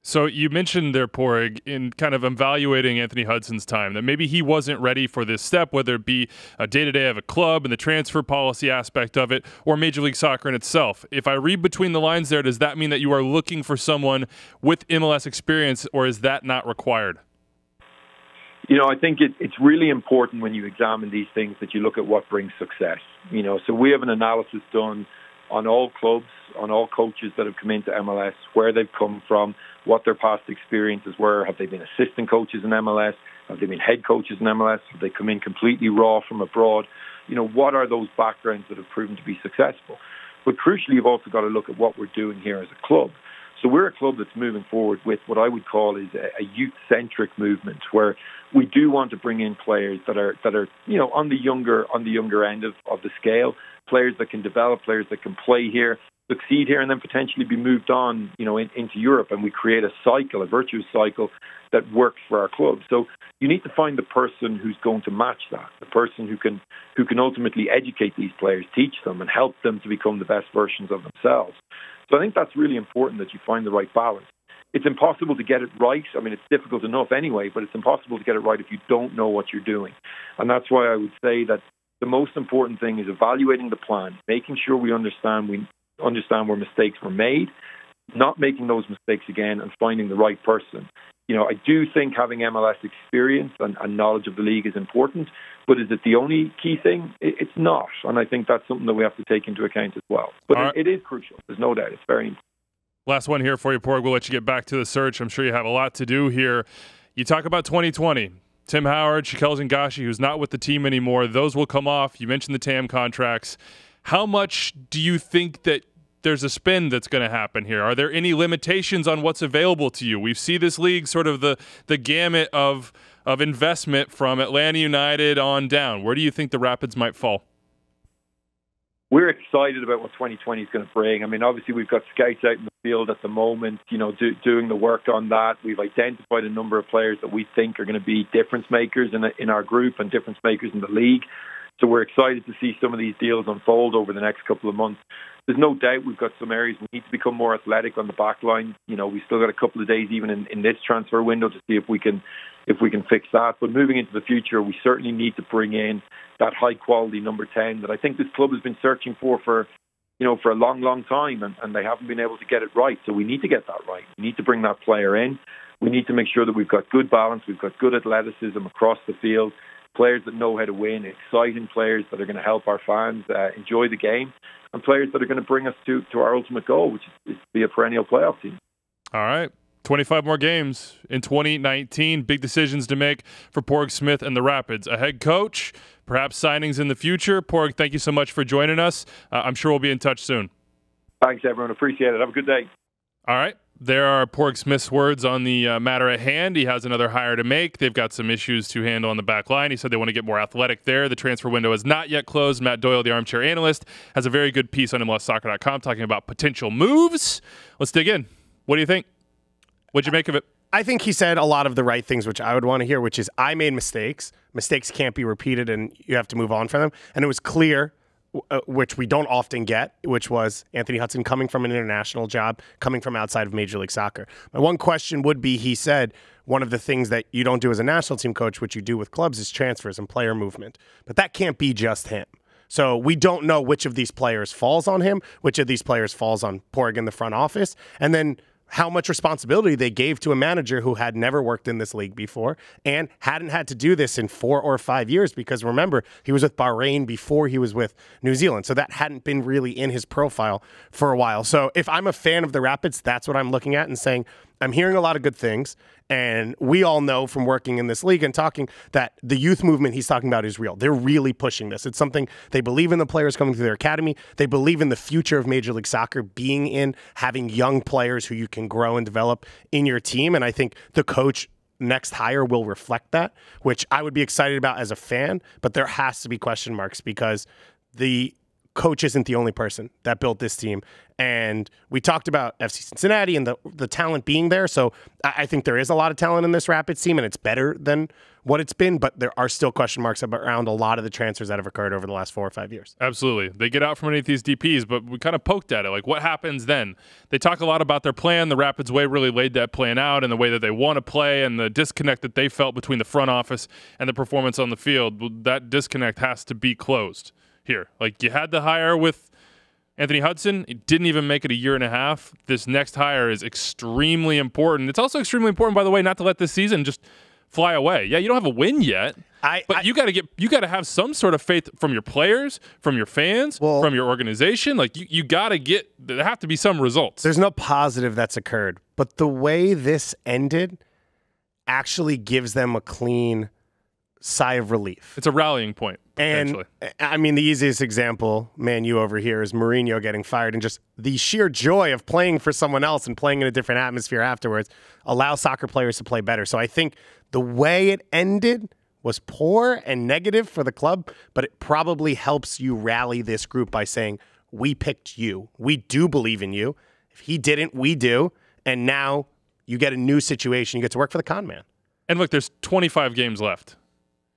So you mentioned there, Padraig, in kind of evaluating Anthony Hudson's time, that maybe he wasn't ready for this step, whether it be a day-to-day of a club and the transfer policy aspect of it, or Major League Soccer in itself. If I read between the lines there, does that mean that you are looking for someone with MLS experience, or is that not required? I think it's really important when you examine these things that you look at what brings success. So we have an analysis done on all clubs, on all coaches that have come into MLS, where they've come from, what their past experiences were. Have they been assistant coaches in MLS? Have they been head coaches in MLS? Have they come in completely raw from abroad? What are those backgrounds that have proven to be successful? But crucially, you've also got to look at what we're doing here as a club. So we're a club that's moving forward with what I would call is a youth-centric movement, where we do want to bring in players that are on the younger end of the scale, players that can develop, players that can play here, succeed here, and then potentially be moved on, into Europe, and we create a virtuous cycle that works for our club. So you need to find the person who's going to match that, the person who can ultimately educate these players, teach them, and help them to become the best versions of themselves. So I think that's really important, that you find the right balance. It's impossible to get it right. I mean, it's difficult enough anyway, but it's impossible to get it right if you don't know what you're doing. And that's why I would say that the most important thing is evaluating the plan, making sure we understand where mistakes were made, not making those mistakes again, and finding the right person. I do think having MLS experience and knowledge of the league is important, but is it the only key thing? It's not. And I think that's something that we have to take into account as well. But it is crucial. There's no doubt. It's very important. Last one here for you, Padraig. We'll let you get back to the search. I'm sure you have a lot to do here. You talk about 2020. Tim Howard, Shikel Zangashi, who's not with the team anymore, those will come off. You mentioned the TAM contracts. How much do you think that there's a spend that's going to happen here? Are there any limitations on what's available to you? We see this league sort of the gamut of investment from Atlanta United on down. Where do you think the Rapids might fall? We're excited about what 2020 is going to bring. I mean, obviously, we've got scouts out in the field at the moment, doing the work on that. We've identified a number of players that we think are going to be difference makers in our group and difference makers in the league. So we're excited to see some of these deals unfold over the next couple of months. There's no doubt we've got some areas we need to become more athletic on the back line. We still got a couple of days even in this transfer window to see if we can fix that. But moving into the future, we certainly need to bring in that high quality number 10 that I think this club has been searching for for a long, long time, and they haven't been able to get it right. So we need to get that right. We need to bring that player in. We need to make sure that we've got good balance, we've got good athleticism across the field, players that know how to win, exciting players that are going to help our fans enjoy the game, and players that are going to bring us to our ultimate goal, which is to be a perennial playoff team. All right. 25 more games in 2019. Big decisions to make for Padraig Smith and the Rapids. A head coach, perhaps signings in the future. Padraig, thank you so much for joining us. I'm sure we'll be in touch soon. Thanks, everyone. Appreciate it. Have a good day. All right. There are Padraig Smith's words on the matter at hand. He has another hire to make. They've got some issues to handle on the back line. He said they want to get more athletic there. The transfer window is not yet closed. Matt Doyle, the armchair analyst, has a very good piece on MLSsoccer.com talking about potential moves. Let's dig in. What do you think? What'd you make of it? I think he said a lot of the right things, which I would want to hear, which is I made mistakes. Mistakes can't be repeated, and you have to move on from them. And it was clear, which we don't often get, which was Anthony Hudson coming from an international job, coming from outside of Major League Soccer. My one question would be, he said, one of the things that you don't do as a national team coach, which you do with clubs, is transfers and player movement. But that can't be just him. So we don't know which of these players falls on him, which of these players falls on Padraig in the front office, and then how much responsibility they gave to a manager who had never worked in this league before and hadn't had to do this in 4 or 5 years, because remember, he was with Bahrain before he was with New Zealand. So that hadn't been really in his profile for a while. So if I'm a fan of the Rapids, that's what I'm looking at and saying, I'm hearing a lot of good things. And we all know from working in this league and talking that the youth movement he's talking about is real. They're really pushing this. It's something they believe in, the players coming through their academy. They believe in the future of Major League Soccer being in having young players who you can grow and develop in your team. And I think the coach next hire will reflect that, which I would be excited about as a fan. But there has to be question marks because the coach isn't the only person that built this team. And we talked about FC Cincinnati and the talent being there. So I think there is a lot of talent in this Rapids team, and it's better than what it's been. But there are still question marks around a lot of the transfers that have occurred over the last 4 or 5 years. Absolutely. They get out from underneath these DPs, but we kind of poked at it. Like, what happens then? They talk a lot about their plan. The Rapids way really laid that plan out and the way that they want to play and the disconnect that they felt between the front office and the performance on the field. That disconnect has to be closed here. Like, you had the hire with Anthony Hudson. It didn't even make it a year and a half. This next hire is extremely important. It's also extremely important, by the way, not to let this season just fly away. Yeah, you don't have a win yet, but you got to have some sort of faith from your players, from your fans, from your organization. Like, you got to there have to be some results. There's no positive that's occurred, but the way this ended actually gives them a clean sigh of relief. It's a rallying point. And I mean, the easiest example, Man U over here, is Mourinho getting fired, and just the sheer joy of playing for someone else and playing in a different atmosphere afterwards allows soccer players to play better. So I think the way it ended was poor and negative for the club, but it probably helps you rally this group by saying, we picked you. We do believe in you. If he didn't, we do. And now you get a new situation. You get to work for the con man. And look, there's 25 games left.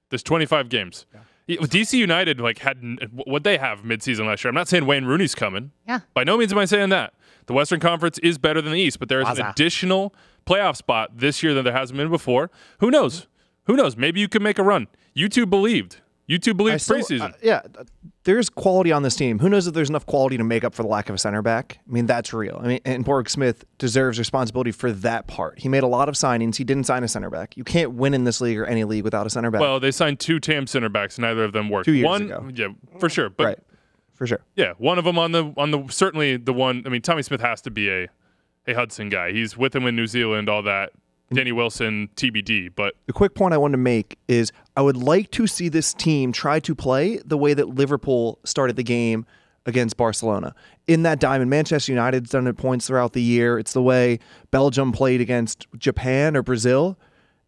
There's 25 games. Yeah. DC United had what they have midseason last year. I'm not saying Wayne Rooney's coming. Yeah. By no means am I saying that. The Western Conference is better than the East, but there is an additional playoff spot this year that there hasn't been before. Who knows? Who knows? Maybe you can make a run. You two believed. You two believed preseason. There's quality on this team. Who knows if there's enough quality to make up for the lack of a center back? I mean, that's real. I mean, and Padraig Smith deserves responsibility for that part. He made a lot of signings. He didn't sign a center back. You can't win in this league or any league without a center back. Well, they signed 2 TAM center backs. Neither of them worked. 2 years ago. Yeah, for sure. But right. For sure. Yeah, one of them on the certainly the one. I mean, Tommy Smith has to be a Hudson guy. He's with him in New Zealand, all that. Danny Wilson, TBD. But the quick point I wanted to make is I would like to see this team try to play the way that Liverpool started the game against Barcelona. In that diamond, Manchester United's done it points throughout the year. It's the way Belgium played against Japan or Brazil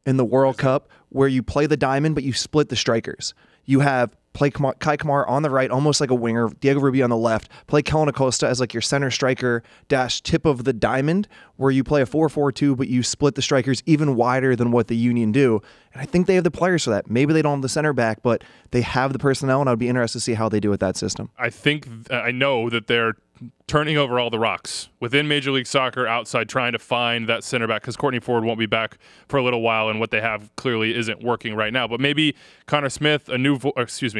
in the World Cup, where you play the diamond, but you split the strikers. You have Kai Kamara on the right, almost like a winger, Diego Rubio on the left, play Kellen Acosta as like your center striker dash tip of the diamond, where you play a 4-4-2, but you split the strikers even wider than what the Union do. And I think they have the players for that. Maybe they don't have the center back, but they have the personnel, and I'd be interested to see how they do with that system. I know that they're turning over all the rocks within Major League Soccer, outside, trying to find that center back, because Courtney Ford won't be back for a little while, and what they have clearly isn't working right now. But maybe Connor Smith,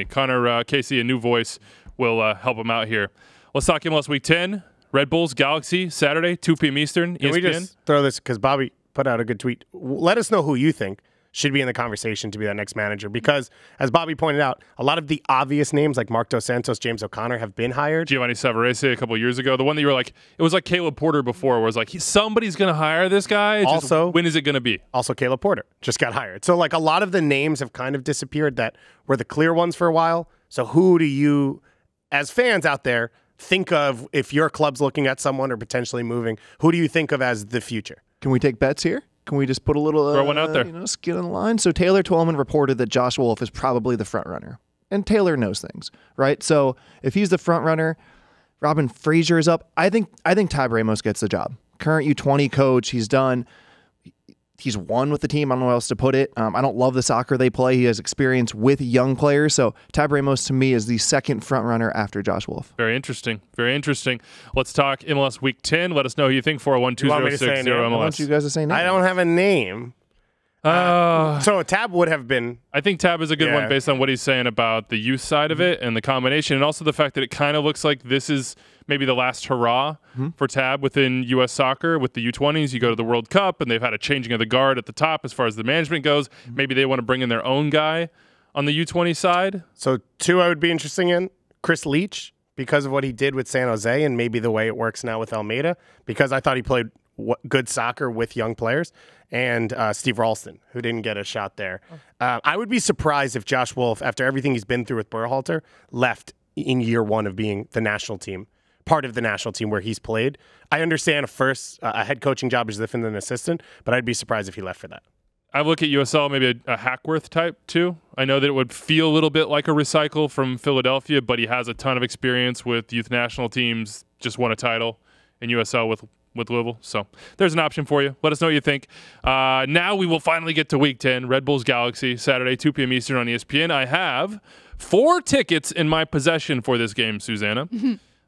Connor Casey, a new voice, will help him out here. Let's talk MLS Week 10. Red Bulls, Galaxy, Saturday, 2 p.m. Eastern, ESPN. Can we just throw this, because Bobby put out a good tweet. Let us know who you think should be in the conversation to be that next manager, because, as Bobby pointed out, a lot of the obvious names like Mark Dos Santos, James O'Connor have been hired. Giovanni Savarese a couple of years ago. The one that you were like, it was like Caleb Porter before, where it was like, somebody's going to hire this guy. It's Also, just, when is it going to be? Also, Caleb Porter just got hired. So, like, a lot of the names have kind of disappeared that were the clear ones for a while. So who do you, as fans out there, think of if your club's looking at someone or potentially moving? Who do you think of as the future? Can we take bets here? Can we just put a little throw one out there? Skin on the line? So Taylor Twellman reported that Josh Wolf is probably the front runner, and Taylor knows things, right? So if he's the front runner, Robin Fraser is up. I think Tab Ramos gets the job. Current U20 coach. He's won with the team. I don't know how else to put it. I don't love the soccer they play. He has experience with young players. So Tab Ramos, to me, is the second front runner after Josh Wolf. Very interesting. Very interesting. Let's talk MLS Week 10. Let us know who you think. 401-206-0MLS. I want you guys to say name. I don't have a name. So Tab would have been. I think Tab is a good one based on what he's saying about the youth side of it and the combination, and also the fact that it kind of looks like this is maybe the last hurrah for Tab within U.S. soccer with the U20s. You go to the World Cup, and they've had a changing of the guard at the top as far as the management goes. Maybe they want to bring in their own guy on the U20 side. So two I would be interested in. Chris Leach, because of what he did with San Jose and maybe the way it works now with Almeida, because I thought he played good soccer with young players. And Steve Ralston, who didn't get a shot there. I would be surprised if Josh Wolf, after everything he's been through with Berhalter, left in year one of being the national team, part of the national team where he's played. I understand a head coaching job is different than an assistant, but I'd be surprised if he left for that. I look at USL, maybe a Hackworth type too. I know that it would feel a little bit like a recycle from Philadelphia, but he has a ton of experience with youth national teams, just won a title in USL with Louisville. So there's an option for you. Let us know what you think. Now we will finally get to Week 10, Red Bulls Galaxy, Saturday, 2 p.m. Eastern on ESPN. I have 4 tickets in my possession for this game, Susanna.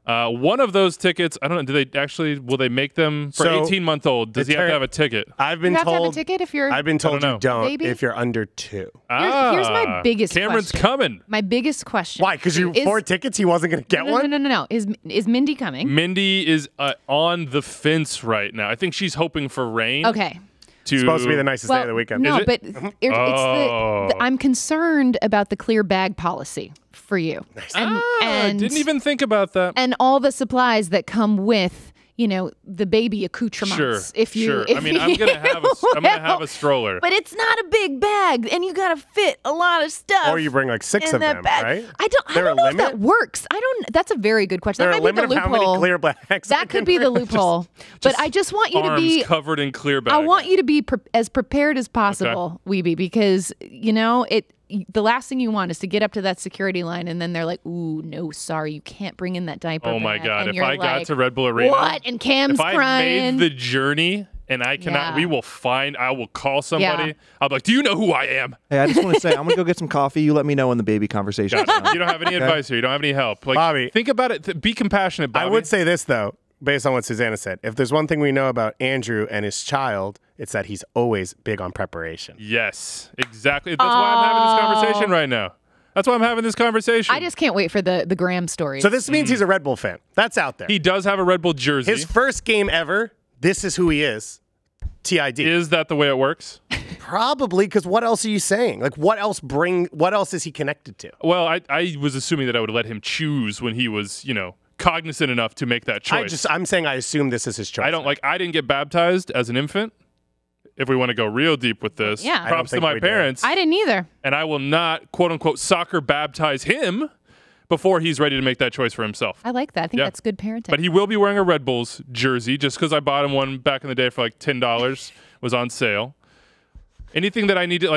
One of those tickets, I don't know, will they make them for 18-month-old? Does he have to have a ticket? I've been you told. have to have a ticket if you're. I've been told you don't Baby? if you're under 2. Here's my biggest Cameron's question. coming. My biggest question. Why? Because you 4 tickets, he wasn't going to get one? No. Is Mindy coming? Mindy is on the fence right now. I think she's hoping for rain. Okay. It's supposed to be the nicest day of the weekend. No, Is it? but it's I'm concerned about the clear bag policy for you. Nice. And I didn't even think about that. And all the supplies that come with, the baby accoutrements. Sure. I mean, I'm gonna have a stroller. But it's not a big bag, and you gotta fit a lot of stuff. Or you bring like 6 of them, bag. right? I don't know if that works. That's a very good question. There That a might be limit the of how many loophole. clear bags? That could be the loophole. But I just want you to Arms be covered in clear bag. I want you to be as prepared as possible, Weeby, because the last thing you want is to get up to that security line and then they're like, "Ooh, no, sorry, you can't bring in that diaper." Oh my bag." God! And If I you're got like, to Red Bull Arena, what? And Cam's if I crying. made the journey and I cannot, Yeah. I will call somebody. Yeah. I'll be like, "Do you know who I am?" Hey, I just want to say, I'm going to go get some coffee. You let me know when the baby conversation is done. You don't have any advice here. You don't have any help. Like, Bobby. think about it. Be compassionate, Bobby. I would say this, though, based on what Susanna said. If there's one thing we know about Andrew and his child, it's that he's always big on preparation. Yes, exactly. That's why I'm having this conversation right now. That's why I'm having this conversation. I just can't wait for the Graham story. So this means he's a Red Bull fan. That's out there. He does have a Red Bull jersey. His first game ever, this is who he is. TID. Is that the way it works? Probably, because what else are you saying? Like, what else is he connected to? Well, I was assuming that I would let him choose when he was, cognizant enough to make that choice. I'm saying I assume this is his choice. I didn't get baptized as an infant. If we want to go real deep with this, Yeah. props to my parents. I didn't either. And I will not, quote unquote, soccer baptize him before he's ready to make that choice for himself. I like that. I think Yeah. that's good parenting. But he will be wearing a Red Bulls jersey just because I bought him one back in the day for like $10, was on sale. Anything that I need to,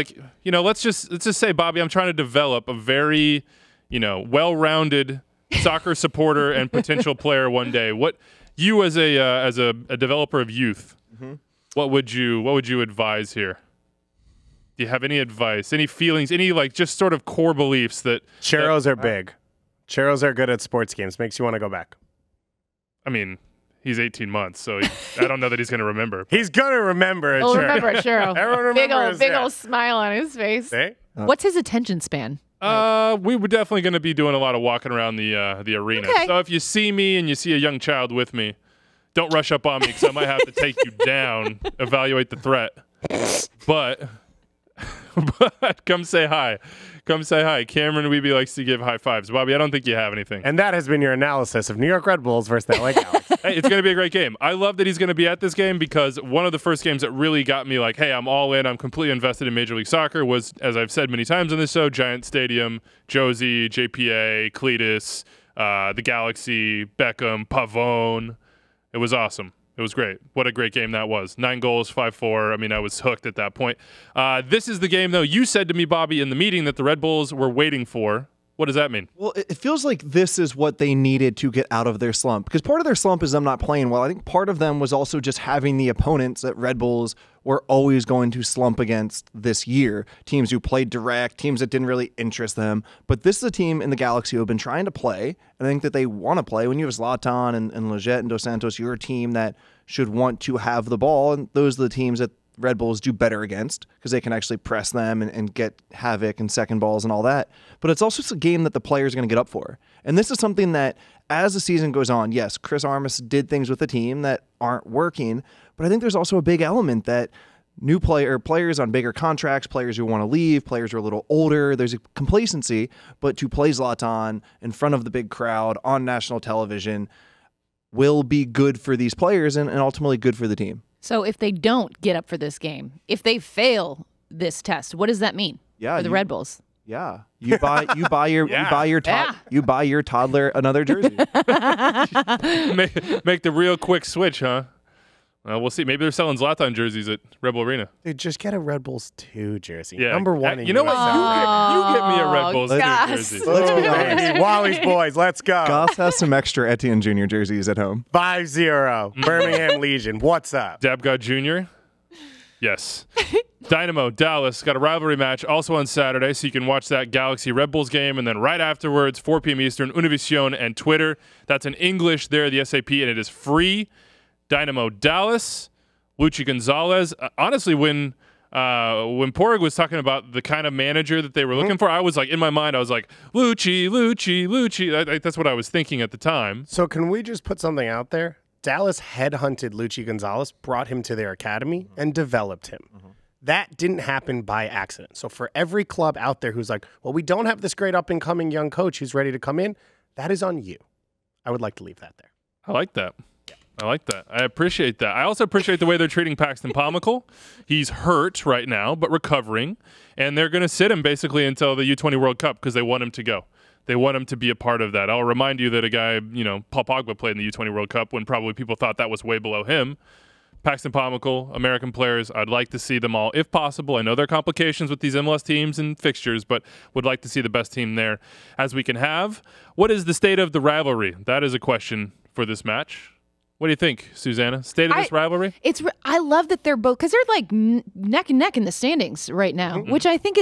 let's just say, Bobby, I'm trying to develop a very, well-rounded soccer supporter and potential player one day. What you as a developer of youth, what would you advise here? Do you have any advice, any feelings, any just sort of core beliefs that Churros are big. Churros are good at sports games. Makes you want to go back. I mean, he's 18 months, so I don't know that he's going to remember. He's gonna remember a He'll churro. remember a churro. Everyone remembers big old smile on his face. See? What's his attention span? We were definitely going to be doing a lot of walking around the arena. Okay. So if you see me and you see a young child with me, don't rush up on me because I might have to take you down, evaluate the threat. But come say hi. Come say hi. Cameron Weeby likes to give high fives. Bobby, I don't think you have anything. And that has been your analysis of New York Red Bulls versus the LA Galaxy. Hey, it's going to be a great game. I love that he's going to be at this game because one of the first games that really got me like, hey, I'm all in, I'm completely invested in Major League Soccer was, as I've said many times on this show, Giant Stadium, Josie, JPA, Cletus, the Galaxy, Beckham, Pavone. It was awesome. It was great. What a great game that was. 9 goals, 5-4. I mean, I was hooked at that point. This is the game, though. You said to me, Bobby, in the meeting that the Red Bulls were waiting for. What does that mean? Well, it feels like this is what they needed to get out of their slump. Because part of their slump is them not playing well. I think part of them was also just having the opponents that Red Bulls were always going to slump against this year. Teams who played direct, teams that didn't really interest them. But this is a team in the Galaxy who have been trying to play. And I think that they want to play. When you have Zlatan and Lletget and Dos Santos, you're a team that should want to have the ball. And those are the teams that Red Bulls do better against because they can actually press them and get havoc and second balls and all that. But it's also a game that the players are going to get up for. And this is something that as the season goes on, yes, Chris Armas did things with the team that aren't working, but I think there's also a big element that new players on bigger contracts, players who want to leave, players who are a little older, there's a complacency, but to play Zlatan in front of the big crowd on national television will be good for these players and ultimately good for the team. So if they don't get up for this game, if they fail this test, what does that mean for the Red Bulls? Yeah, you buy your toddler another jersey. make the real quick switch, huh? We'll see. Maybe they're selling Zlatan jerseys at Red Bull Arena. Dude, just get a Red Bulls 2 jersey. Yeah. Number 1 in You know what? You get me a Red Bulls 2 jersey. Let's be honest. Wally's boys, let's go. Goss has some extra Etienne Jr. jerseys at home. 5-0. Birmingham Legion. What's up? Dabgod Jr.? Yes. Dynamo, Dallas, got a rivalry match also on Saturday, so you can watch that Galaxy Red Bulls game, and then right afterwards, 4 p.m. Eastern, Univision and Twitter. That's in English there, the SAP, and it is free. Dynamo Dallas, Luchi Gonzalez. Honestly, when Porig was talking about the kind of manager that they were looking for, I was like, in my mind, I was like, Luchi. That's what I was thinking at the time. So can we just put something out there? Dallas headhunted Luchi Gonzalez, brought him to their academy, and developed him. That didn't happen by accident. So for every club out there who's like, well, we don't have this great up-and-coming young coach who's ready to come in, that is on you. I would like to leave that there. I like that. I like that. I appreciate that. I also appreciate the way they're treating Paxton Pomykal. He's hurt right now, but recovering. And they're going to sit him basically until the U20 World Cup because they want him to go. They want him to be a part of that. I'll remind you that a guy, Paul Pogba played in the U20 World Cup when probably people thought that was way below him. Paxton Pomykal, American players, I'd like to see them all if possible. I know there are complications with these MLS teams and fixtures, but would like to see the best team there as we can have. What is the state of the rivalry? That is a question for this match. What do you think, Susanna? State of this rivalry? I love that they're both, because they're like neck and neck in the standings right now, which I think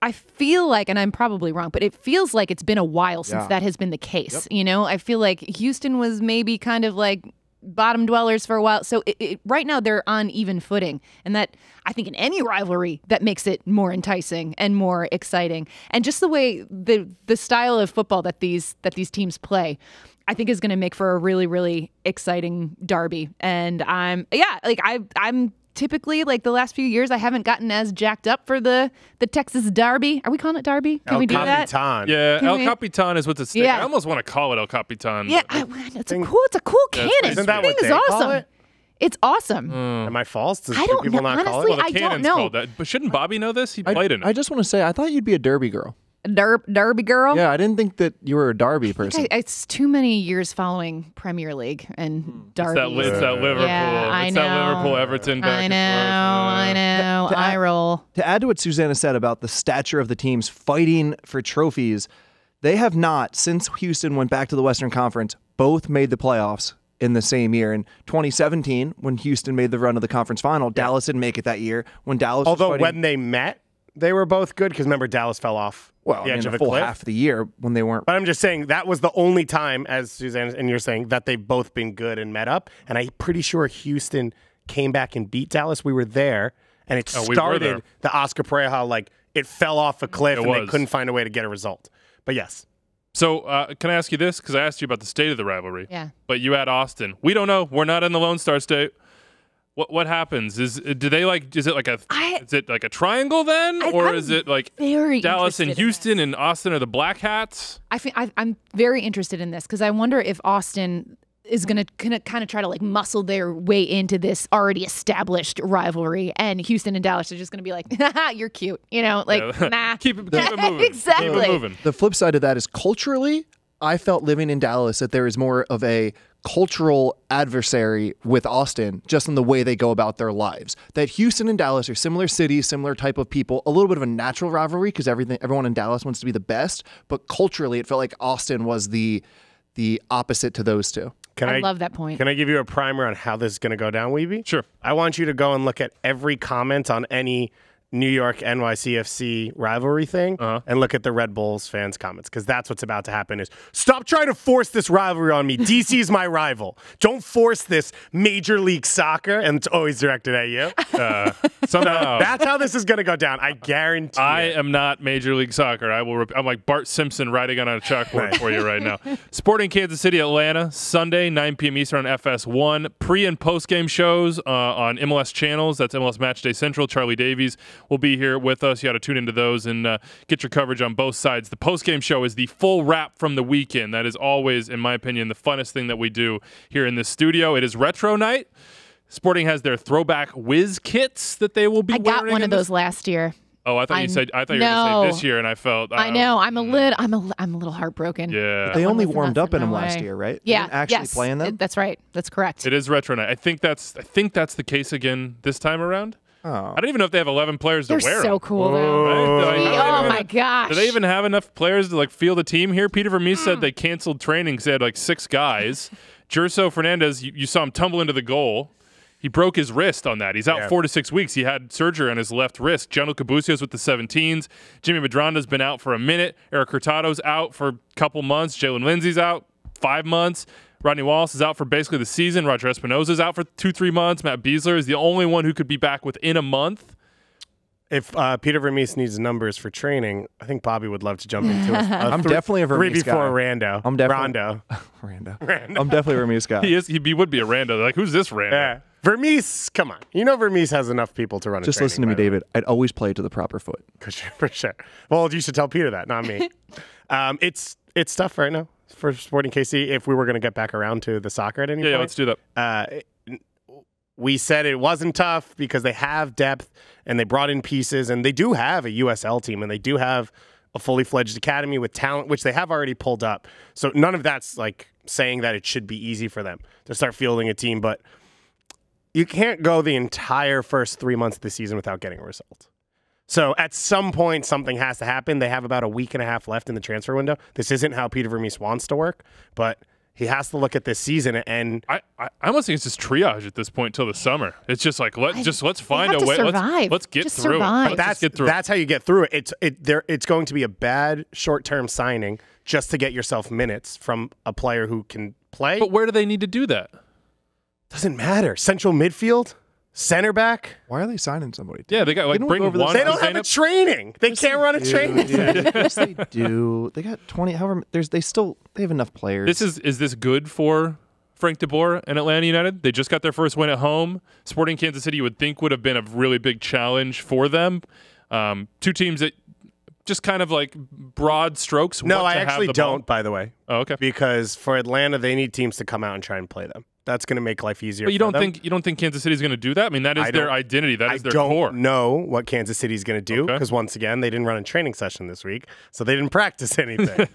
I feel like, and I'm probably wrong, but it feels like it's been a while since that has been the case. Yep. I feel like Houston was maybe kind of like bottom dwellers for a while. So right now they're on even footing. And that, I think in any rivalry, that makes it more enticing and more exciting. And just the way the style of football that these teams play, I think is going to make for a really, really exciting derby. And I'm typically, like the last few years, I haven't gotten as jacked up for the Texas Derby. Are we calling it Derby? Can we do that? Yeah, El Capitan is what's at stake. I almost want to call it El Capitan. Yeah, it's a cool cannon. Isn't that what they call it? It's awesome. Am I false? Does I don't people know. not call Honestly, it? Well, I the don't cannon's know. called that. But shouldn't Bobby know this? He played in it. I just want to say, I thought you'd be a Derby girl. Derby girl? Yeah, I didn't think that you were a Derby person. It's too many years following Premier League and Derby. It's that Liverpool. Yeah, I it's know. that Liverpool Everton back I know. I roll. To add to what Susanna said about the stature of the teams fighting for trophies, they have not, since Houston went back to the Western Conference, both made the playoffs in the same year. In 2017, when Houston made the run of the conference final, Dallas didn't make it that year. When when they met, they were both good because remember Dallas fell off the edge of a full cliff. half of the year when they weren't. But I'm just saying that was the only time, as Suzanne and you're saying, that they've both been good and met up. And I'm pretty sure Houston came back and beat Dallas. We were there, and it started the Oscar Pareja it fell off a cliff It and they was. couldn't find a way to get a result. But yes. So can I ask you this? Because I asked you about the state of the rivalry. Yeah. But you had Austin. We don't know. We're not in the Lone Star State. What happens? Is it like a triangle then, or I'm is it like very Dallas and interested in Houston this. and Austin are the Black Hats? I'm very interested in this because I wonder if Austin is going to kind of try to like muscle their way into this already established rivalry, and Houston and Dallas are just going to be like, haha, you're cute, like nah, keep it moving. Exactly. Keep it moving. The flip side of that is culturally, I felt living in Dallas that there is more of a cultural adversary with Austin just in the way they go about their lives. That Houston and Dallas are similar cities, similar type of people, a little bit of a natural rivalry because everyone in Dallas wants to be the best, but culturally it felt like Austin was the opposite to those two. I love that point. Can I give you a primer on how this is going to go down, Weeby? Sure. I want you to go and look at every comment on any New York NYCFC rivalry thing and look at the Red Bulls fans' comments, because that's what's about to happen is stop trying to force this rivalry on me. DC is my rival. Don't force this Major League Soccer, and it's always directed at you. Somehow. That's how this is going to go down. I guarantee I it. am not Major League Soccer. I'm like Bart Simpson writing on a chalkboard for you right now. Sporting Kansas City, Atlanta, Sunday, 9 p.m. Eastern on FS1. Pre- and post-game shows on MLS channels. That's MLS Matchday Central. Charlie Davies will be here with us. You got to tune into those and get your coverage on both sides. The post-game show is the full wrap from the weekend. That is always, in my opinion, the funnest thing that we do here in this studio. It is retro night. Sporting has their throwback Whiz kits that they will be I wearing. got one of those last year. Oh, I thought you were going to say this year, and I felt. I know. I'm a little heartbroken. Yeah. They only wasn't warmed us up in in them no last way. year, right? They Yeah. didn't actually play in them? That's right. That's correct. It is retro night. I think that's the case again this time around. Oh. I don't even know if they have 11 players to They're wear so them. cool though. Right? Oh my gosh. Do they even have enough players to like field a team here? Peter Vermees said they canceled training because they had like 6 guys. Jerso Fernandez, you saw him tumble into the goal. He broke his wrist on that. He's out 4 to 6 weeks. He had surgery on his left wrist. Gianluca Cabusios with the 17s. Jimmy Medranda's been out for a minute. Eric Hurtado's out for a couple months. Jalen Lindsey's out 5 months. Rodney Wallace is out for basically the season. Roger Espinoza's out for 2-3 months. Matt Beasler is the only one who could be back within a month. If Peter Vermees needs numbers for training, I think Bobby would love to jump into I'm definitely a Vermees 3 before guy. Rando. I'm definitely Rondo. Rando. I'm definitely a Vermees guy. He would be a rando. They're like, who's this rando? Yeah. Vermees, come on. You know Vermees has enough people to run a Just training, listen to me, by the way. David. I'd always play to the proper foot. For sure. Well, you should tell Peter that, not me. It's tough right now for Sporting KC if we were going to get back around to the soccer at any Yeah, point. let's do that. We said it wasn't tough because they have depth and they brought in pieces and they do have a USL team and they do have a fully fledged academy with talent, which they have already pulled up. So none of that's like saying that it should be easy for them to start fielding a team, but you can't go the entire first 3 months of the season without getting a result. So at some point, something has to happen. They have about a week and a half left in the transfer window. This isn't how Peter Vermees wants to work, but he has to look at this season and I almost think it's just triage at this point till the summer. It's just like let's find have a to way. survive. Let's get Just through survive. it. But Let's just get through it. that's how you get through it. It's going to be a bad short-term signing just to get yourself minutes from a player who can play. But where do they need to do that? Doesn't matter. Central midfield, center back. Why are they signing somebody? Yeah, they got like Didn't we bring go over this? one. They don't have a training. They can't run a training. Yes, they do. They got 20. However, they have enough players. Is this good for Frank DeBoer and Atlanta United? They just got their first win at home. Sporting Kansas City you would think would have been a really big challenge for them. 2 teams that just kind of like broad strokes. No, want I to have actually the ball. don't, by the way. Oh, okay. Because for Atlanta, they need teams to come out and try and play them. That's going to make life easier. But you for don't them. think Kansas City is going to do that? I mean, that is their identity. That is their core. I don't know what Kansas City's going to do because once again, they didn't run a training session this week, so they didn't practice anything.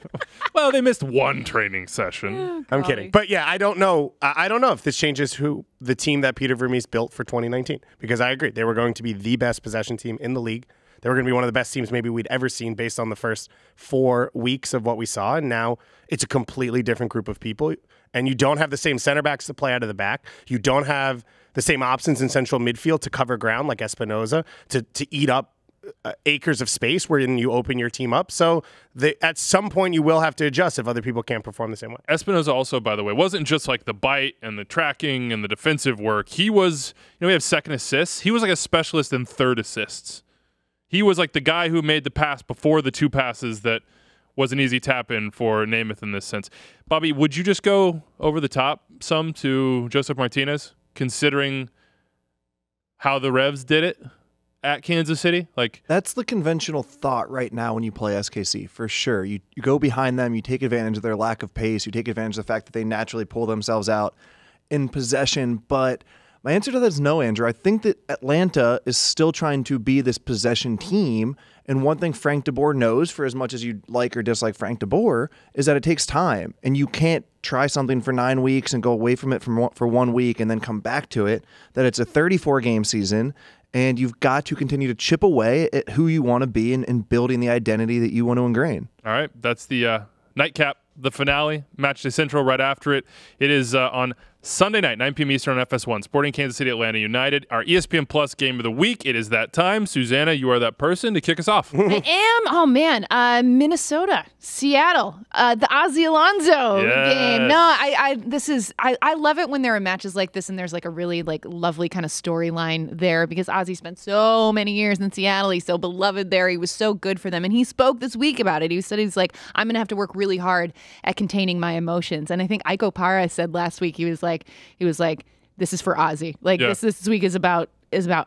Well, they missed one training session. I'm kidding, but yeah, I don't know. I don't know if this changes who the team that Peter Vermees built for 2019 because I agree they were going to be the best possession team in the league. They were going to be one of the best teams maybe we'd ever seen based on the first 4 weeks of what we saw, and now it's a completely different group of people. And you don't have the same center backs to play out of the back. You don't have the same options in central midfield to cover ground like Espinoza to eat up acres of space when you open your team up. So at some point you will have to adjust if other people can't perform the same way. Espinoza also, by the way, wasn't just like the bite and the tracking and the defensive work. He was, we have second assists. He was like a specialist in third assists. He was like the guy who made the pass before the 2 passes that was an easy tap in for Namath in this sense. Bobby, would you just go over the top some to Joseph Martinez, considering how the Revs did it at Kansas City? Like, that's the conventional thought right now when you play SKC, for sure. You go behind them, you take advantage of their lack of pace, you take advantage of the fact that they naturally pull themselves out in possession. But my answer to that is no, Andrew. I think that Atlanta is still trying to be this possession team. And one thing Frank DeBoer knows, for as much as you like or dislike Frank DeBoer, is that it takes time. And you can't try something for 9 weeks and go away from it for 1 week and then come back to it. That it's a 34-game season, and you've got to continue to chip away at who you want to be and building the identity that you want to ingrain. All right, that's the nightcap, the finale, Matchday Central right after it. It is on Sunday night, 9 p.m. Eastern on FS1, Sporting Kansas City, Atlanta United, our ESPN Plus game of the week. It is that time. Susanna, you are that person to kick us off. I am. Oh, man. Minnesota, Seattle, the Ozzie Alonso game. No, I love it when there are matches like this and there's like a really like lovely kind of storyline there, because Ozzie spent so many years in Seattle. He's so beloved there. He was so good for them. And he spoke this week about it. He said, he's like, I'm going to have to work really hard at containing my emotions. And I think Iko Para said last week, he was like, this is for Ozzie. Like, this week is about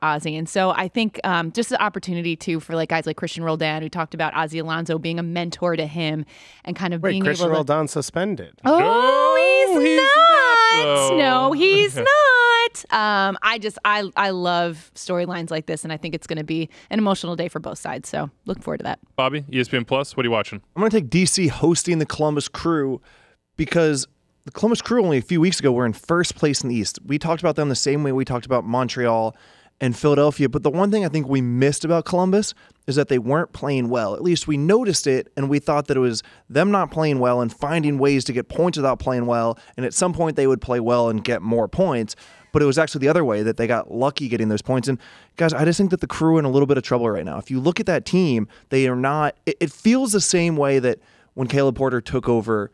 Ozzie. And so I think just the opportunity too for like guys like Christian Roldan, who talked about Ozzie Alonso being a mentor to him and kind of being Christian able to. Roldan suspended. Oh, No, he's not. No, he's not. I love storylines like this, and I think it's going to be an emotional day for both sides. So look forward to that. Bobby, ESPN Plus, what are you watching? I'm going to take DC hosting the Columbus Crew, because the Columbus Crew only a few weeks ago were in first place in the East. We talked about them the same way we talked about Montreal and Philadelphia. But the one thing I think we missed about Columbus is that they weren't playing well. At least we noticed it, and we thought that it was them not playing well and finding ways to get points without playing well. And at some point they would play well and get more points. But it was actually the other way, that they got lucky getting those points. And guys, I just think that the Crew are in a little bit of trouble right now. If you look at that team, they are not. It feels the same way that when Caleb Porter took over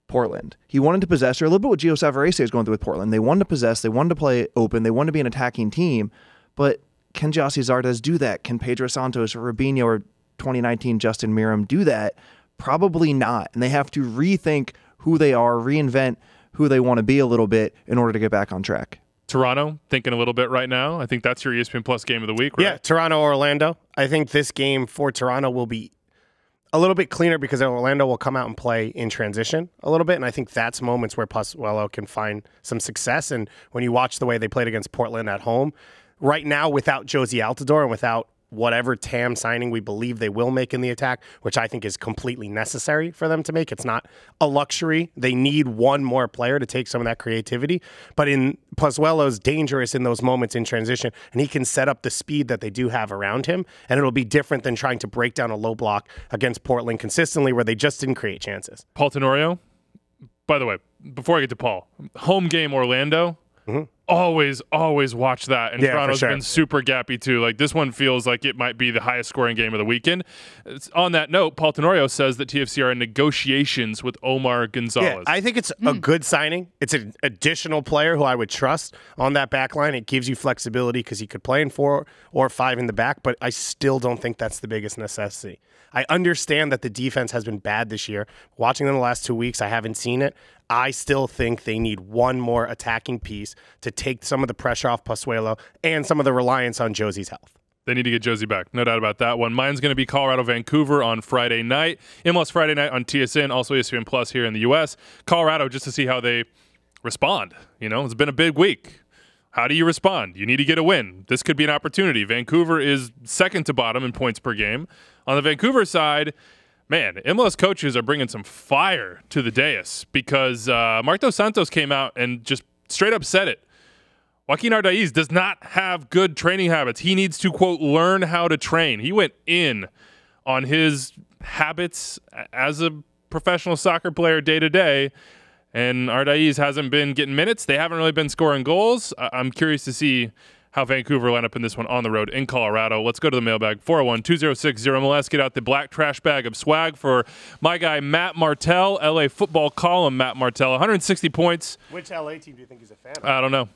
Portland. He wanted to possess, or a little bit what Gio Savarese is going through with Portland. They wanted to possess, they wanted to play open, they wanted to be an attacking team, but can Gyasi Zardes do that? Can Pedro Santos or Rubinho or 2019 Justin Miram do that? Probably not. And they have to rethink who they are, reinvent who they want to be a little bit in order to get back on track. Toronto, thinking a little bit right now. I think that's your ESPN Plus game of the week, right? Yeah, Toronto-Orlando. I think this game for Toronto will be a little bit cleaner because Orlando will come out and play in transition a little bit, and I think that's moments where Pozuelo can find some success. And when you watch the way they played against Portland at home, right now without Josie Altidore and without whatever TAM signing we believe they will make in the attack, which I think is completely necessary for them to make. It's not a luxury. They need one more player to take some of that creativity. But Pozuelo's dangerous in those moments in transition, and he can set up the speed that they do have around him, and it'll be different than trying to break down a low block against Portland consistently where they just didn't create chances. Paul Tenorio, by the way, before I get to Paul, home game Orlando, always watch that. And Toronto's been super gappy too. Like, this one feels like it might be the highest scoring game of the weekend. On that note, Paul Tenorio says that TFC are in negotiations with Omar Gonzalez. Yeah, I think it's a good signing. It's an additional player who I would trust on that back line. It gives you flexibility because he could play in 4 or 5 in the back, but I still don't think that's the biggest necessity. I understand that the defense has been bad this year. Watching them the last 2 weeks, I haven't seen it. I still think they need one more attacking piece to take some of the pressure off Pozuelo and some of the reliance on Josie's health. They need to get Josie back. No doubt about that one. Mine's going to be Colorado-Vancouver on Friday night. MLS Friday night on TSN, also ESPN Plus here in the U.S. Colorado, just to see how they respond. You know, it's been a big week. How do you respond? You need to get a win. This could be an opportunity. Vancouver is second to bottom in points per game. On the Vancouver side, man, MLS coaches are bringing some fire to the dais because Marc Dos Santos came out and just straight up said it. Joaquin Ardaiz does not have good training habits. He needs to, quote, learn how to train. He went in on his habits as a professional soccer player day to day, and Ardaiz hasn't been getting minutes. They haven't really been scoring goals. I'm curious to see how Vancouver line up in this one on the road in Colorado. Let's go to the mailbag. 401-206-0MLS. Get out the black trash bag of swag for my guy Matt Martell, LA football column Matt Martell. 160 points. Which LA team do you think he's a fan of? I don't know.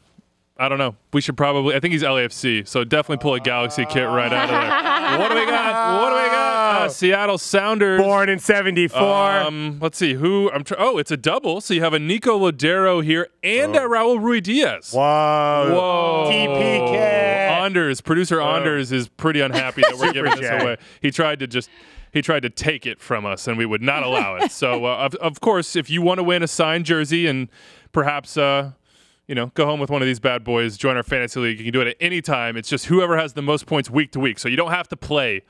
I don't know. We should probably. I think he's LAFC, so definitely pull a Galaxy kit right out of there. What do we got? Seattle Sounders. Born in 74. Let's see who. It's a double. So you have a Nico Lodero here and a Raul Rui Diaz. Whoa. TPK. Producer Anders is pretty unhappy that we're giving this away. He tried to take it from us, and we would not allow it. So, of course, if you want to win a signed jersey and perhaps, go home with one of these bad boys, join our fantasy league. You can do it at any time. It's just whoever has the most points week to week. So you don't have to play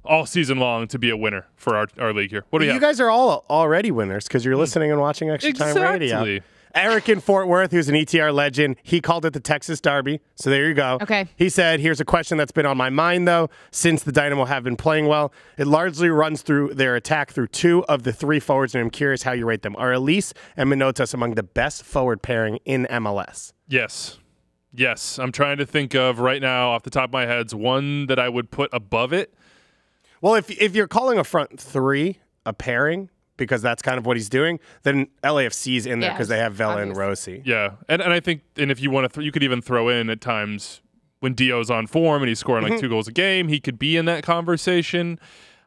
all season long to be a winner for our league here. What do you have? You guys are all already winners because you're listening and watching Extra Time Radio. Eric in Fort Worth, who's an ETR legend, he called it the Texas Derby. So there you go. Okay. He said, here's a question that's been on my mind, though, since the Dynamo have been playing well. It largely runs through their attack through 2 of the 3 forwards, and I'm curious how you rate them. Are Elise and Manotas among the best forward pairing in MLS? Yes. I'm trying to think of right now, off the top of my head, one that I would put above it. Well, if you're calling a front 3 a pairing, because that's kind of what he's doing, then LAFC's in there because they have Vela and Rossi. Yeah, and I think, and if you want to, you could even throw in at times when Dio's on form and he's scoring like 2 goals a game, he could be in that conversation.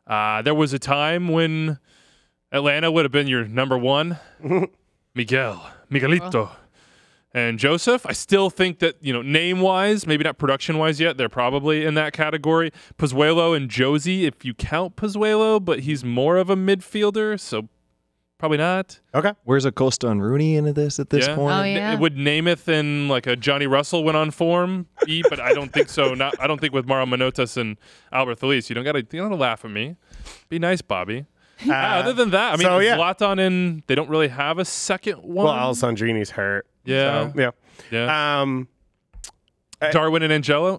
There was a time when Atlanta would have been your number 1, Miguelito, and Joseph. I still think that, name-wise, maybe not production-wise yet, they're probably in that category. Pozuelo and Josie, if you count Pozuelo, but he's more of a midfielder, so probably not. Okay. Where's Acosta and Rooney into this at this point? Oh, yeah. Would Namath and like a Johnny Russell went on form be, but I don't think so. I don't think with Mauro Manotas and Albert Elise. You don't gotta laugh at me. Be nice, Bobby. Other than that, I mean, Zlatan and they don't really have a second one. Well, Alessandrini's hurt. Yeah. So, yeah. Darwin and Angela?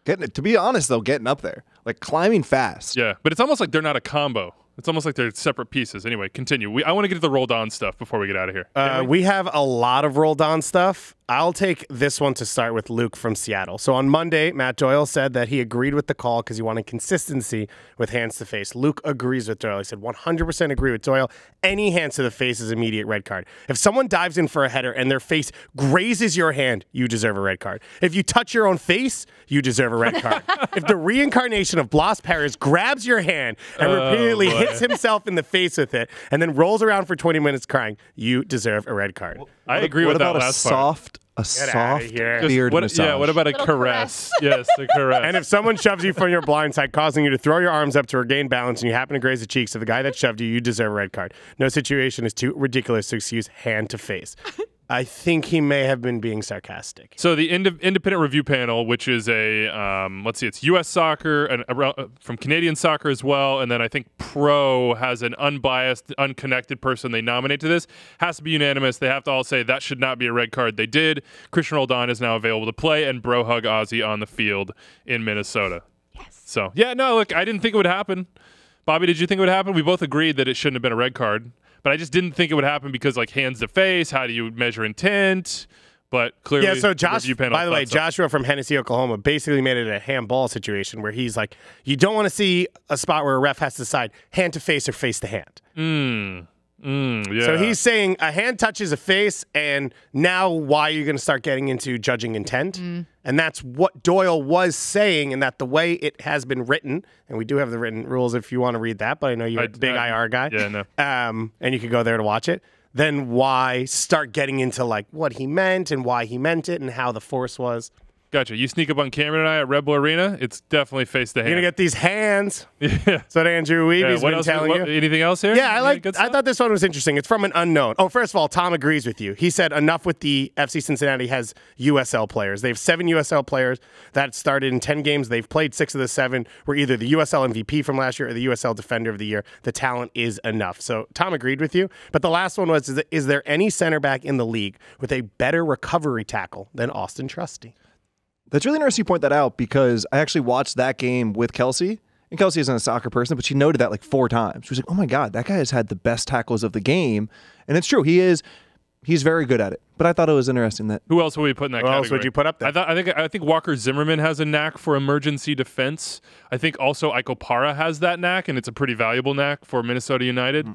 To be honest, though, getting up there. Like climbing fast. Yeah, but it's almost like they're not a combo. It's almost like they're separate pieces. Anyway, continue. I want to get to the rolled on stuff before we get out of here. We have a lot of rolled on stuff. I'll take this one to start with Luke from Seattle. So on Monday, Matt Doyle said that he agreed with the call because he wanted consistency with hands to face. Luke agrees with Doyle. He said 100% agree with Doyle. Any hands to the face is immediate red card. If someone dives in for a header and their face grazes your hand, you deserve a red card. If you touch your own face, you deserve a red card. If the reincarnation of Blas Perez grabs your hand and repeatedly hits himself in the face with it and then rolls around for 20 minutes crying, you deserve a red card. I agree with that last part. A soft beard massage. Yeah, what about a caress? Yes, a caress. And if someone shoves you from your blind side, causing you to throw your arms up to regain balance, and you happen to graze the cheeks of the guy that shoved you, you deserve a red card. No situation is too ridiculous to excuse hand to face. I think he may have been being sarcastic. So the independent review panel, which is it's U.S. Soccer and from Canadian Soccer as well, and then I think Pro has an unbiased, unconnected person they nominate to this, has to be unanimous. They have to all say that should not be a red card. They did. Christian Roldan is now available to play, and Bro hug Ozzy on the field in Minnesota. Yes. So, look, I didn't think it would happen. Bobby, did you think it would happen? We both agreed that it shouldn't have been a red card. But I just didn't think it would happen because, like, hands to face, how do you measure intent? But clearly, yeah, so by the way, Joshua from Hennessy, Oklahoma, basically made it a handball situation where he's like, you don't want to see a spot where a ref has to decide hand to face or face to hand. Yeah. So he's saying a hand touches a face, and now why are you going to start getting into judging intent? And that's what Doyle was saying, and that the way it has been written, and we do have the written rules if you want to read that, but I know you're a big IR guy. Yeah, no. And you could go there to watch it. Then why start getting into like what he meant and why he meant it and how the force was? Gotcha. You sneak up on Cameron and I at Red Bull Arena, it's definitely face to hand. You're going to get these hands. Yeah. That's what Andrew Weeby's been telling you. Anything else here? Yeah, I thought this one was interesting. It's from an unknown. Oh, first of all, Tom agrees with you. He said enough with the FC Cincinnati has USL players. They have 7 USL players that started in 10 games. They've played 6 of the 7. Were either the USL MVP from last year or the USL Defender of the Year. The talent is enough. So Tom agreed with you. But the last one was, is there any center back in the league with a better recovery tackle than Austin Trusty? That's really interesting you point that out because I actually watched that game with Kelsey. And Kelsey isn't a soccer person, but she noted that like 4 times. She was like, oh my God, that guy has had the best tackles of the game. And it's true. He's very good at it. But I thought it was interesting that. Who else would we put in that category? Who else would you put up there? I think Walker Zimmerman has a knack for emergency defense. I think also Iko Para has that knack, and it's a pretty valuable knack for Minnesota United.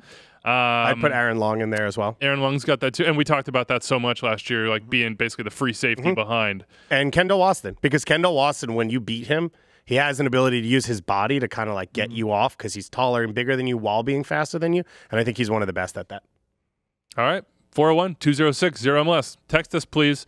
I'd put Aaron Long in there as well. Aaron Long's got that too, and we talked about that so much last year, like being basically the free safety behind. And Kendall Waston, because Kendall Waston, when you beat him, he has an ability to use his body to kind of like get you off because he's taller and bigger than you while being faster than you, and I think he's one of the best at that. All right, 401-206-0MLS. Text us, please.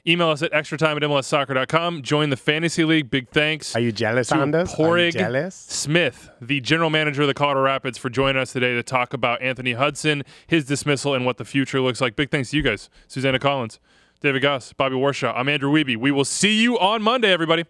Email us at extratime@MLSsoccer.com. Join the Fantasy League. Big thanks. Are you jealous, to Anders? Porig Are you jealous? Smith, the general manager of the Colorado Rapids, for joining us today to talk about Anthony Hudson, his dismissal, and what the future looks like. Big thanks to you guys. Susanna Collins, David Goss, Bobby Warshaw. I'm Andrew Wiebe. We will see you on Monday, everybody.